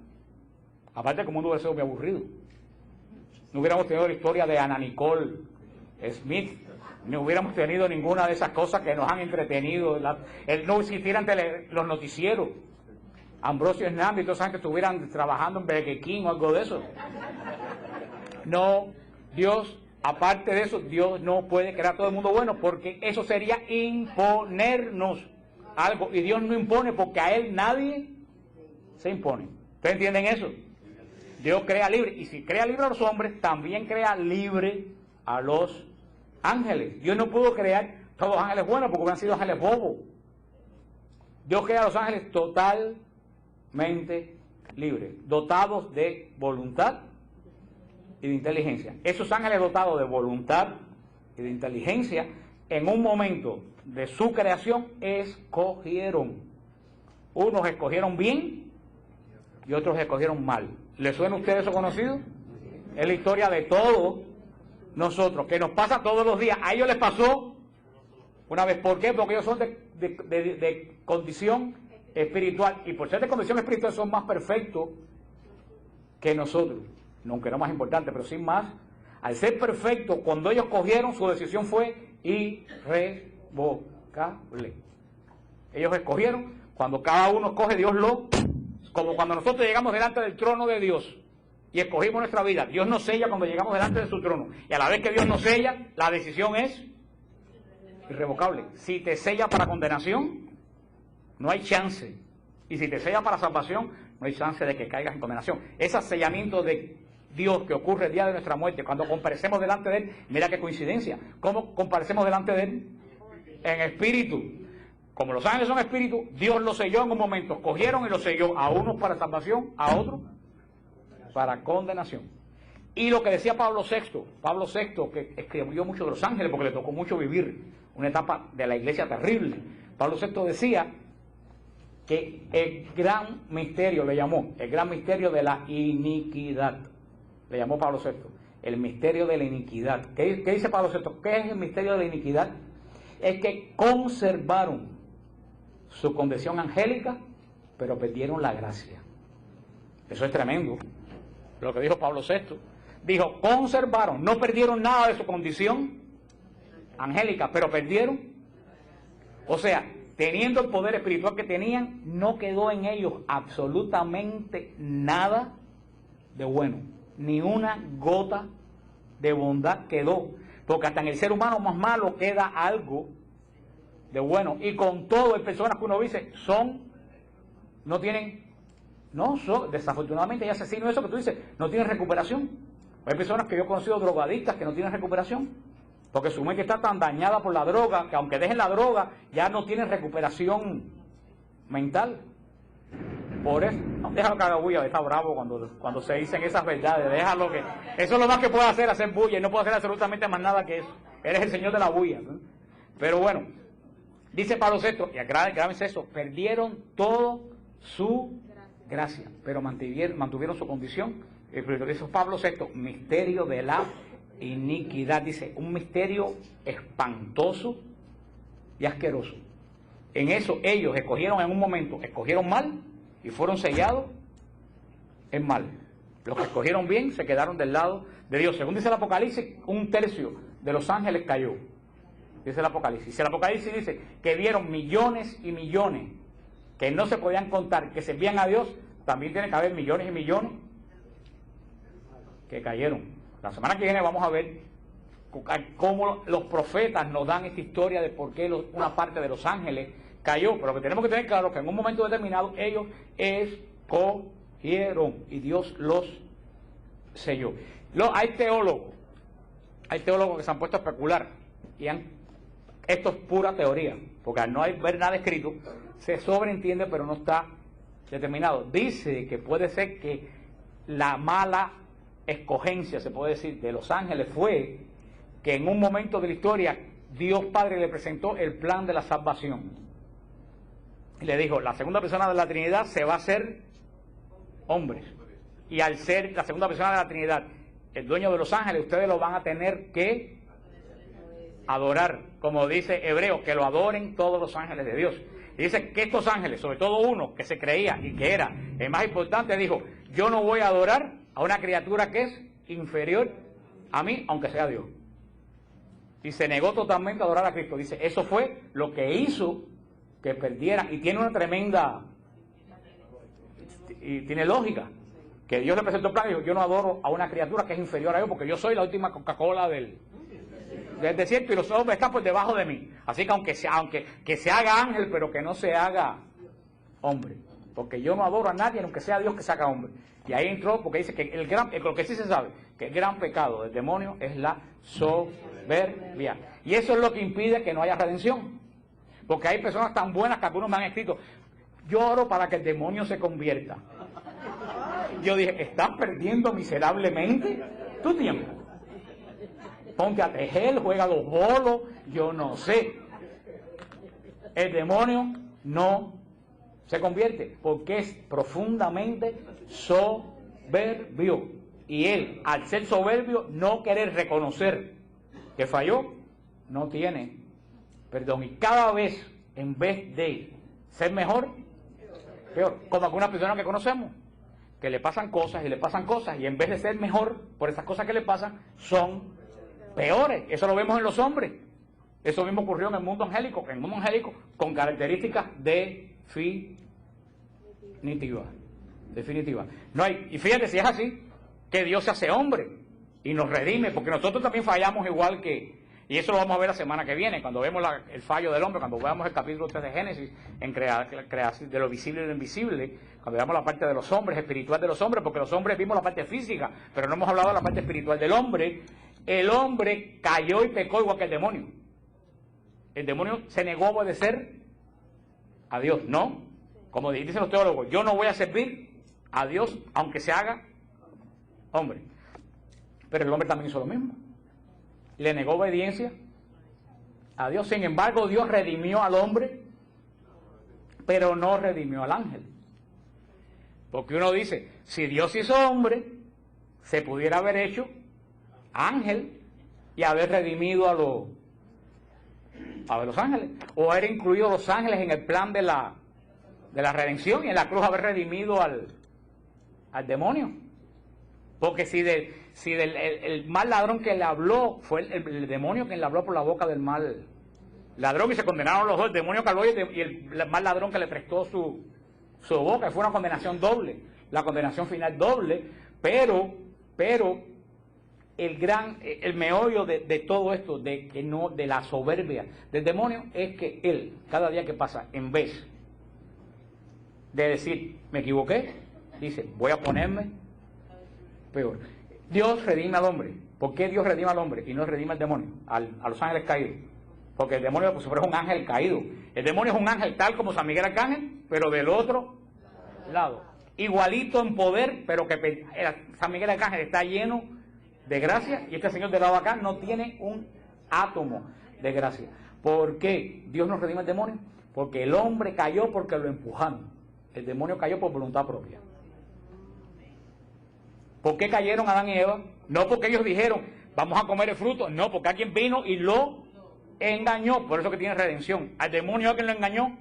A: Aparte que el mundo hubiera sido muy aburrido. no hubiéramos tenido la historia de Ana Nicole Smith, no hubiéramos tenido ninguna de esas cosas que nos han entretenido, no existieran los noticieros, Ambrosio Hernández y toda esa gente estuvieran trabajando en Burger King o algo de eso. No, Dios, aparte de eso, Dios no puede crear a todo el mundo bueno, porque eso sería imponernos algo, y Dios no impone porque a Él nadie se impone. ¿Ustedes entienden eso? Dios crea libre, y si crea libre a los hombres, también crea libre a los ángeles. Dios no pudo crear todos los ángeles buenos porque hubieran sido ángeles bobos. Dios crea a los ángeles totalmente libres, dotados de voluntad y de inteligencia. Esos ángeles dotados de voluntad y de inteligencia, en un momento de su creación, escogieron. Unos escogieron bien y otros escogieron mal. ¿Les suena a ustedes eso conocido? Es la historia de todos nosotros, que nos pasa todos los días. A ellos les pasó una vez. ¿Por qué? Porque ellos son de condición espiritual, y por ser de condición espiritual son más perfectos que nosotros. Nunca era más importante, pero sin más. Al ser perfectos, cuando ellos cogieron, su decisión fue irrevocable. Ellos escogieron. Cuando cada uno escoge, Dios como cuando nosotros llegamos delante del trono de Dios y escogimos nuestra vida, Dios nos sella cuando llegamos delante de su trono, y a la vez que Dios nos sella, la decisión es irrevocable. Si te sella para condenación, no hay chance, y si te sella para salvación, no hay chance de que caigas en condenación. Ese sellamiento de Dios que ocurre el día de nuestra muerte, cuando comparecemos delante de Él, mira qué coincidencia, ¿cómo comparecemos delante de Él? En espíritu. Como los ángeles son espíritu, Dios los selló en un momento, cogieron y los selló, a unos para salvación, a otros para condenación. Y lo que decía Pablo VI, que escribió mucho de los ángeles, porque le tocó mucho vivir una etapa de la iglesia terrible. Pablo VI decía que el gran misterio, le llamó, el gran misterio de la iniquidad, le llamó Pablo VI, el misterio de la iniquidad. ¿Qué dice Pablo VI? ¿Qué es el misterio de la iniquidad? Es que conservaron su condición angélica, pero perdieron la gracia. Eso es tremendo, lo que dijo Pablo VI. Dijo, conservaron, no perdieron nada de su condición angélica, pero perdieron. O sea, teniendo el poder espiritual que tenían, no quedó en ellos absolutamente nada de bueno, ni una gota de bondad quedó, porque hasta en el ser humano más malo queda algo de bueno. Y con todo, hay personas que uno dice, desafortunadamente hay asesinos, eso que tú dices, no tienen recuperación. Hay personas que yo he conocido drogadictas que no tienen recuperación, porque su mente está tan dañada por la droga, que aunque dejen la droga, ya no tienen recuperación mental. Por eso, no, déjalo que haga bulla, está bravo cuando se dicen esas verdades, déjalo que... Eso es lo más que puede hacer bulla, y no puede hacer absolutamente más nada que eso. Eres el señor de la bulla, ¿no? Pero bueno, dice Pablo VI, y grábense eso, perdieron todo su gracia, pero mantuvieron su condición. Eso es Pablo VI, misterio de la iniquidad, dice, un misterio espantoso y asqueroso. En eso ellos escogieron en un momento, escogieron mal y fueron sellados en mal. Los que escogieron bien se quedaron del lado de Dios. Según dice el Apocalipsis, 1/3 de los ángeles cayó. Dice el Apocalipsis. El Apocalipsis dice que vieron millones y millones que no se podían contar, que servían a Dios. También tiene que haber millones y millones que cayeron. La semana que viene vamos a ver cómo los profetas nos dan esta historia de por qué una parte de los ángeles cayó. Pero que tenemos que tener claro que en un momento determinado ellos escogieron y Dios los selló. Hay teólogos que se han puesto a especular y esto es pura teoría, porque al no ver nada escrito, se sobreentiende pero no está determinado. Dice que puede ser que la mala escogencia, se puede decir, de los ángeles fue que en un momento de la historia Dios Padre le presentó el plan de la salvación. Y le dijo, la segunda persona de la Trinidad se va a hacer hombres. Y al ser la segunda persona de la Trinidad el dueño de los ángeles, ustedes lo van a tener que adorar, como dice Hebreos, que lo adoren todos los ángeles de Dios. Y dice que estos ángeles, sobre todo uno que se creía y que era el más importante, dijo, yo no voy a adorar a una criatura que es inferior a mí, aunque sea Dios. Y se negó totalmente a adorar a Cristo. Dice, eso fue lo que hizo que perdiera. Y tiene una tremenda, y tiene lógica, que Dios le presentó el plan y dijo, yo no adoro a una criatura que es inferior a Dios, porque yo soy la última Coca-Cola del desierto y los hombres están por debajo de mí. Así que aunque se haga ángel, pero que no se haga hombre. Porque yo no adoro a nadie, aunque sea Dios que se haga hombre. Y ahí entró, porque dice que lo que sí se sabe, que el gran pecado del demonio es la soberbia. Y eso es lo que impide que no haya redención. Porque hay personas tan buenas que algunos me han escrito, yo oro para que el demonio se convierta. Yo dije, ¿estás perdiendo miserablemente tu tiempo? Ponte a tejer, juega los bolos, yo no sé. El demonio no se convierte porque es profundamente soberbio. Y él, al ser soberbio, no querer reconocer que falló, no tiene perdón. Y cada vez, en vez de ser mejor, peor. Como algunas personas que conocemos, que le pasan cosas y en vez de ser mejor por esas cosas que le pasan, son peores. Eso lo vemos en los hombres. Eso mismo ocurrió en el mundo angélico, con características definitivas. No hay, y fíjate, si es así, que Dios se hace hombre y nos redime, porque nosotros también fallamos igual que, y eso lo vamos a ver la semana que viene, cuando vemos el fallo del hombre, cuando veamos el capítulo 3 de Génesis, en creación de lo visible y lo invisible, cuando veamos la parte de los hombres, espiritual de los hombres, porque los hombres vimos la parte física, pero no hemos hablado de la parte espiritual del hombre. El hombre cayó y pecó igual que el demonio. El demonio se negó a obedecer a Dios, ¿no? Como dicen los teólogos, yo no voy a servir a Dios aunque se haga hombre. Pero el hombre también hizo lo mismo. Le negó obediencia a Dios. Sin embargo, Dios redimió al hombre, pero no redimió al ángel. Porque uno dice, si Dios hizo hombre, se pudiera haber hecho ángel y haber redimido a los ángeles, o haber incluido a los ángeles en el plan de la redención y en la cruz haber redimido al demonio. Porque si el mal ladrón que le habló fue el demonio quien le habló por la boca del mal ladrón y se condenaron los dos, el demonio que habló y el mal ladrón que le prestó su boca, y fue una condenación doble, la condenación final doble, pero el meollo de todo esto, de la soberbia del demonio, es que él, cada día que pasa, en vez de decir, me equivoqué, dice, voy a ponerme peor. Dios redime al hombre. ¿Por qué Dios redime al hombre y no redime al demonio, a los ángeles caídos? Porque el demonio, pues, es un ángel caído. El demonio es un ángel tal como San Miguel Arcángel, pero del otro lado. Igualito en poder, pero que San Miguel Arcángel está lleno de gracia y este señor del lado acá no tiene un átomo de gracia. ¿Por qué Dios nos redime al demonio? Porque el hombre cayó porque lo empujaron. El demonio cayó por voluntad propia. ¿Por qué cayeron Adán y Eva? No porque ellos dijeron, vamos a comer el fruto. No, porque alguien vino y lo engañó. Por eso que tiene redención. ¿Al demonio alguien lo engañó?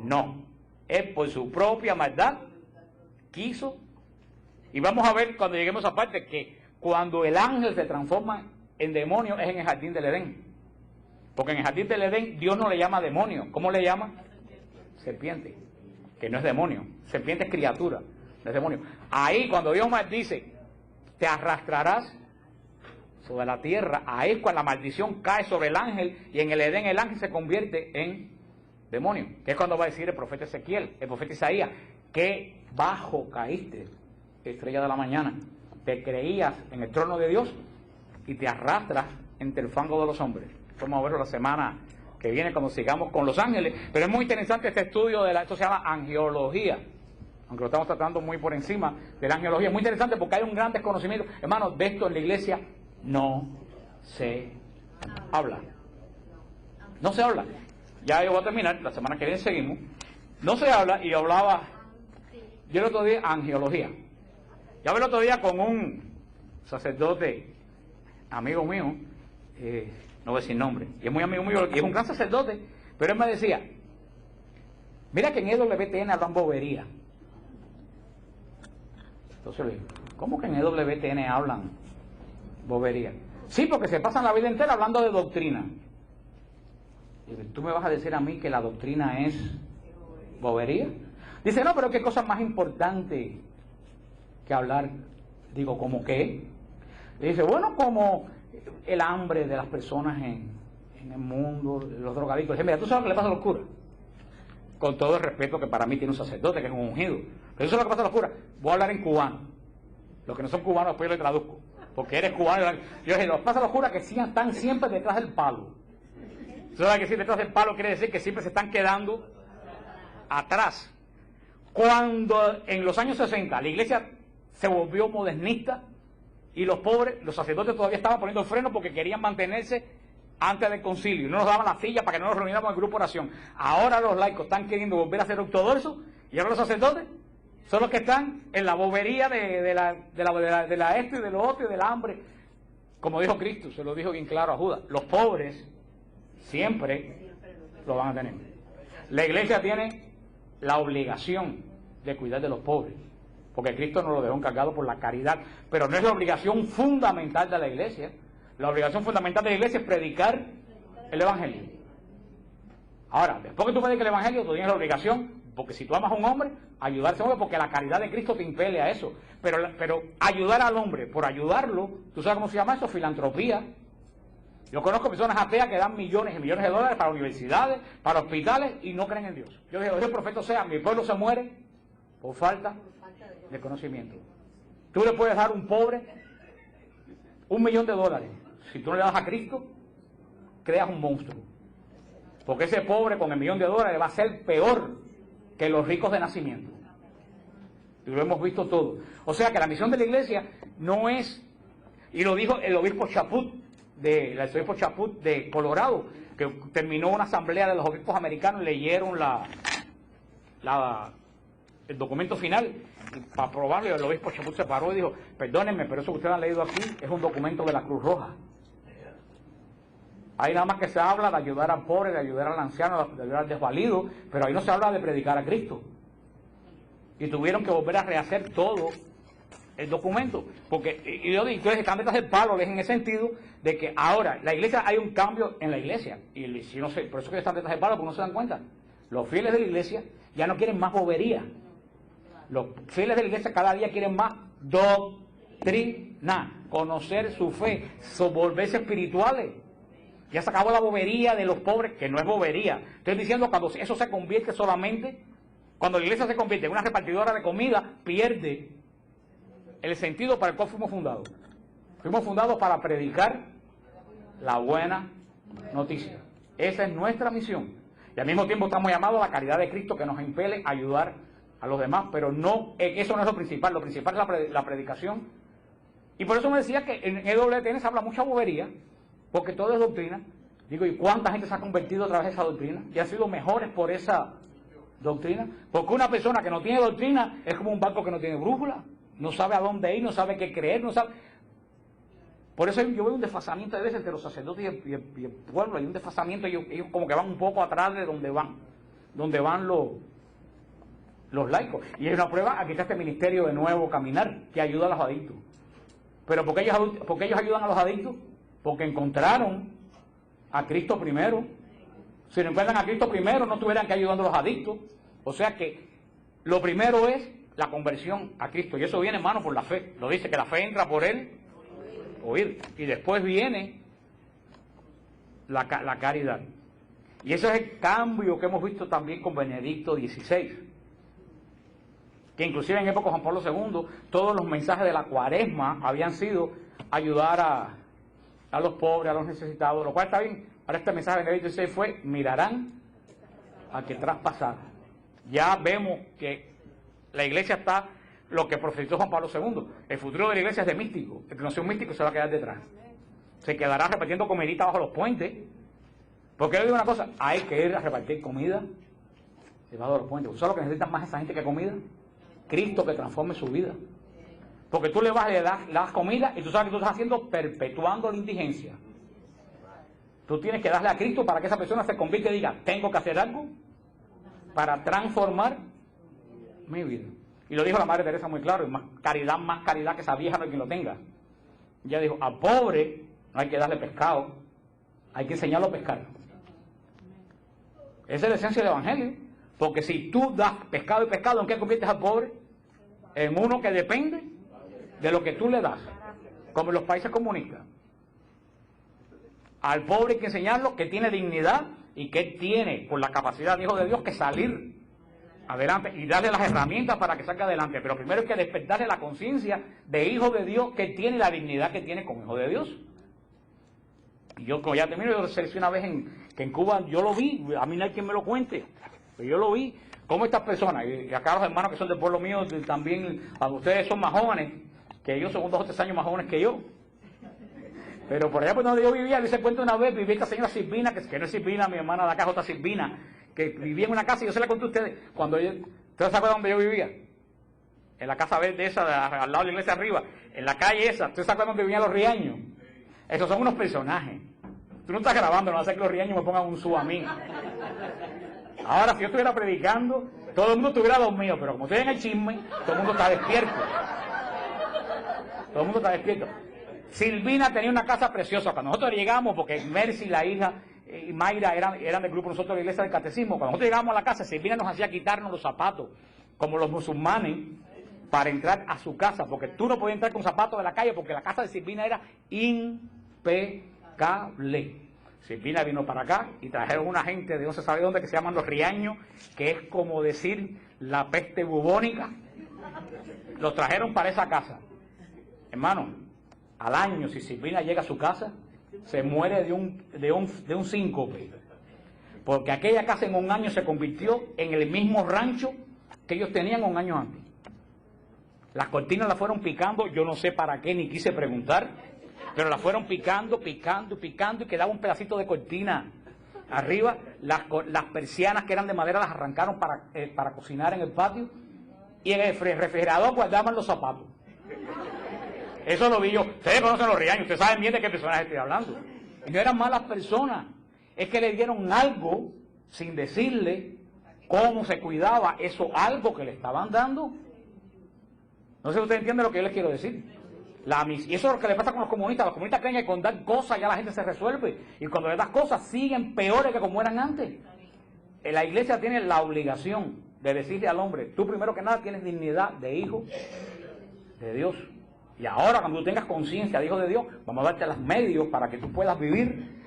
A: No. Él por su propia maldad quiso. Y vamos a ver cuando lleguemos a parte que cuando el ángel se transforma en demonio es en el jardín del Edén. Porque en el jardín del Edén Dios no le llama demonio. ¿Cómo le llama? Serpiente. Que no es demonio. Serpiente es criatura, no es demonio. Ahí cuando Dios maldice, te arrastrarás sobre la tierra. Ahí es cuando la maldición cae sobre el ángel y en el Edén el ángel se convierte en demonio. Que es cuando va a decir el profeta Ezequiel, el profeta Isaías, que bajo caíste, estrella de la mañana. Te creías en el trono de Dios y te arrastras entre el fango de los hombres. Vamos a verlo la semana que viene cuando sigamos con los ángeles. Pero es muy interesante este estudio esto se llama angiología, aunque lo estamos tratando muy por encima de la angiología. Es muy interesante porque hay un gran desconocimiento, hermanos, de esto en la iglesia no se habla. No se habla. Ya yo voy a terminar, la semana que viene seguimos. No se habla, y yo el otro día, angiología. Ya hablé el otro día con un sacerdote, amigo mío, no voy a decir nombre, y es muy amigo mío, y es un gran sacerdote, pero él me decía, mira que en EWTN hablan bobería. Entonces le digo, ¿cómo que en EWTN hablan Bobería. Sí, porque se pasan la vida entera hablando de doctrina. Y tú me vas a decir a mí que la doctrina es bobería. Dice, no, pero qué cosa más importante que hablar. Digo, ¿cómo qué? Le dice, bueno, como el hambre de las personas en el mundo, los drogadictos. Dice, mira, ¿tú sabes lo que le pasa a los curas? Con todo el respeto que para mí tiene un sacerdote, que es un ungido. Pero eso es lo que pasa a los curas. Voy a hablar en cubano. Los que no son cubanos, después yo le traduzco. Porque eres cubano. Yo dije, los pasa a los curas que sí están siempre detrás del palo. ¿Sabes que sí, detrás del palo quiere decir que siempre se están quedando atrás? Cuando en los años 60 la iglesia se volvió modernista y los pobres, los sacerdotes todavía estaban poniendo freno porque querían mantenerse antes del concilio, no nos daban la silla para que no nos reuniéramos en el grupo de oración. Ahora los laicos están queriendo volver a ser ortodoxos y ahora los sacerdotes son los que están en la bobería de la esto y de lo otro y del hambre. Como dijo Cristo, se lo dijo bien claro a Judas, los pobres siempre lo van a tener. La iglesia tiene la obligación de cuidar de los pobres, porque Cristo nos lo dejó encargado por la caridad, pero no es la obligación fundamental de la iglesia. La obligación fundamental de la iglesia es predicar el Evangelio. Ahora, después que tú prediques el Evangelio, tú tienes la obligación, porque si tú amas a un hombre, ayudar a ese hombre, porque la caridad de Cristo te impele a eso. Pero ayudar al hombre, por ayudarlo, ¿tú sabes cómo se llama eso? Filantropía. Yo conozco personas ateas que dan millones y millones de dólares para universidades, para hospitales, y no creen en Dios. Yo digo, Dios profeta sea, mi pueblo se muere por falta de conocimiento. Tú le puedes dar a un pobre $1.000.000. Si tú no le das a Cristo, creas un monstruo. Porque ese pobre con $1 millón va a ser peor que los ricos de nacimiento. Y lo hemos visto todo. O sea que la misión de la iglesia no es, y lo dijo el obispo Chaput, el arzobispo Chaput de Colorado, que terminó una asamblea de los obispos americanos y leyeron el documento final, y para aprobarlo, el obispo Chaput se paró y dijo, perdónenme, pero eso que ustedes han leído aquí es un documento de la Cruz Roja. Ahí nada más que se habla de ayudar al pobre, de ayudar al anciano, de ayudar al desvalido, pero ahí no se habla de predicar a Cristo. Y tuvieron que volver a rehacer todo el documento, porque entonces están detrás del palo, en el sentido de que ahora la iglesia, hay un cambio en la iglesia, y si no sé, por eso que están detrás del palo, porque no se dan cuenta. Los fieles de la iglesia ya no quieren más bobería. Los fieles de la iglesia cada día quieren más doctrina, conocer su fe, volverse espirituales. Ya se acabó la bobería de los pobres, que no es bobería. Estoy diciendo, cuando eso se convierte solamente, cuando la iglesia se convierte en una repartidora de comida, pierde el sentido para el cual fuimos fundados. Fuimos fundados para predicar la buena noticia. Esa es nuestra misión. Y al mismo tiempo estamos llamados a la caridad de Cristo, que nos impele a ayudar a los demás, pero no, eso no es lo principal. Lo principal es la predicación. Y por eso me decía que en EWTN se habla mucha bobería, porque todo es doctrina. Digo, ¿y cuánta gente se ha convertido a través de esa doctrina? Y han sido mejores por esa doctrina. Porque una persona que no tiene doctrina es como un barco que no tiene brújula. No sabe a dónde ir, no sabe qué creer, no sabe. Por eso yo veo un desfasamiento de veces entre los sacerdotes y el pueblo. Hay un desfasamiento, ellos como que van un poco atrás de donde van los laicos. Y hay una prueba, aquí está este ministerio de Nuevo Caminar, que ayuda a los adictos. Pero ¿por qué ellos ayudan a los adictos? Porque encontraron a Cristo primero. Si no encuentran a Cristo primero, no estuvieran que ayudando a los adictos. O sea que lo primero es la conversión a Cristo. Y eso viene, hermano, por la fe. Lo dice, que la fe entra por él, oír. Y después viene la caridad. Y ese es el cambio que hemos visto también con Benedicto XVI. Que inclusive en época de Juan Pablo II, todos los mensajes de la Cuaresma habían sido ayudar a los pobres, a los necesitados, lo cual está bien. Ahora este mensaje de Benedicto XVI fue, mirarán a que traspasar. Ya vemos que la iglesia está, lo que profetizó Juan Pablo II, el futuro de la iglesia es de místico. El que no sea un místico se va a quedar detrás. Se quedará repartiendo comidita bajo los puentes. Porque yo digo una cosa, hay que ir a repartir comida debajo de los puentes. ¿Sabes lo que necesitan más esa gente que comida? Cristo, que transforme su vida. Porque tú le das comida y tú sabes que tú estás haciendo, perpetuando la indigencia. Tú tienes que darle a Cristo para que esa persona se convierta y diga, tengo que hacer algo para transformar mi vida. Y lo dijo la Madre Teresa muy claro, más caridad que esa vieja no hay quien lo tenga. Ya dijo, al pobre no hay que darle pescado, hay que enseñarlo a pescar. Esa es la esencia del Evangelio. Porque si tú das pescado y pescado, ¿en qué conviertes al pobre? En uno que depende de lo que tú le das, como en los países comunistas. Al pobre hay que enseñarlo que tiene dignidad y que él tiene, por la capacidad de hijo de Dios, que salir adelante y darle las herramientas para que salga adelante. Pero primero hay que despertarle la conciencia de hijo de Dios, que tiene la dignidad que tiene como hijo de Dios. Y yo, como ya termino, yo seleccioné una vez que en Cuba, yo lo vi, a mí no hay quien me lo cuente, pero yo lo vi, como estas personas, y acá los hermanos que son del pueblo mío, también, ustedes son más jóvenes, que ellos son 2 o 3 años más jóvenes que yo. Pero por allá por donde yo vivía, les cuento una vez, vivía esta señora Silvina, que no es Silvina, mi hermana de acá, otra Silvina, que vivía en una casa, y yo se la conté a ustedes, ¿ustedes se acuerdan dónde yo vivía? En la casa verde esa, al lado de la iglesia arriba, en la calle esa, ¿ustedes se acuerdan dónde vivían los riaños? Esos son unos personajes. Tú no estás grabando, no vas a hacer que los riaños me pongan un sub a mí. Ahora, si yo estuviera predicando, todo el mundo estuviera dormido, pero como estoy en el chisme, todo el mundo está despierto. Todo el mundo está despierto. Silvina tenía una casa preciosa. Cuando nosotros llegamos, porque Mercy, la hija, y Mayra eran del grupo nosotros de la iglesia del catecismo, cuando nosotros llegamos a la casa, Silvina nos hacía quitarnos los zapatos, como los musulmanes, para entrar a su casa, porque tú no podías entrar con zapatos de la calle, porque la casa de Silvina era impecable. Silvina vino para acá y trajeron una gente de no se sabe dónde que se llaman los riaños, que es como decir la peste bubónica. Los trajeron para esa casa. Hermano, al año, si Silvina llega a su casa, se muere de un síncope. Porque aquella casa en un año se convirtió en el mismo rancho que ellos tenían un año antes. Las cortinas las fueron picando, yo no sé para qué, ni quise preguntar, pero las fueron picando y quedaba un pedacito de cortina arriba. Las persianas que eran de madera las arrancaron para cocinar en el patio, y en el refrigerador guardaban los zapatos. Eso lo vi yo. Ustedes conocen los riaños, ustedes saben bien de qué personaje estoy hablando. Y no eran malas personas, es que le dieron algo sin decirle cómo se cuidaba eso, algo que le estaban dando. No sé si ustedes entienden lo que yo les quiero decir. Y eso es lo que le pasa con los comunistas. Los comunistas creen que con dar cosas ya la gente se resuelve. Y cuando le das cosas siguen peores que como eran antes. La iglesia tiene la obligación de decirle al hombre, tú primero que nada tienes dignidad de hijo de Dios. Y ahora cuando tú tengas conciencia de hijo de Dios, vamos a darte los medios para que tú puedas vivir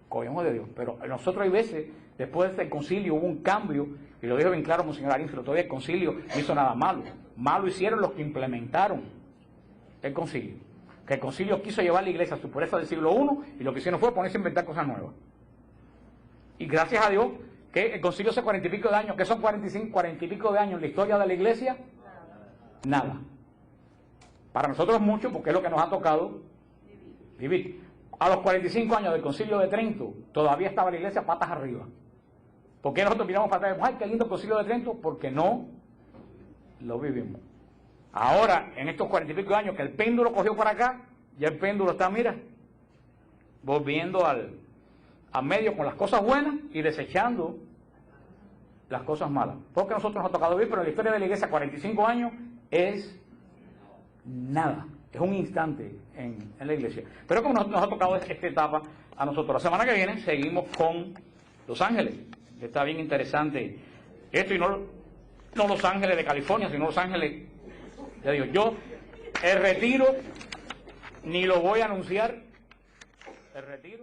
A: con hijo de Dios. Pero nosotros hay veces, después del concilio hubo un cambio, y lo dijo bien claro Monseñor Arinfilo, todavía el concilio no hizo nada malo. Malo hicieron los que implementaron el concilio. Que el concilio quiso llevar la iglesia a su pureza del siglo I, y lo que hicieron fue ponerse a inventar cosas nuevas. Y gracias a Dios que el concilio hace 40 y pico de años, que son 45, 40 y pico de años en la historia de la iglesia, nada. Para nosotros es mucho, porque es lo que nos ha tocado vivir. A los 45 años del concilio de Trento, todavía estaba la iglesia patas arriba. ¿Por qué nosotros miramos para atrás? ¡Ay, qué lindo el concilio de Trento! Porque no lo vivimos. Ahora, en estos 40 y pico años que el péndulo cogió para acá, ya el péndulo está, mira, volviendo al medio con las cosas buenas y desechando las cosas malas. Porque a nosotros nos ha tocado vivir, pero en la historia de la iglesia 45 años es nada, es un instante en la iglesia. Pero como nos ha tocado esta etapa a nosotros, la semana que viene seguimos con Los Ángeles. Está bien interesante esto, y no Los Ángeles de California, sino Los Ángeles de Dios. Yo el retiro ni lo voy a anunciar, el retiro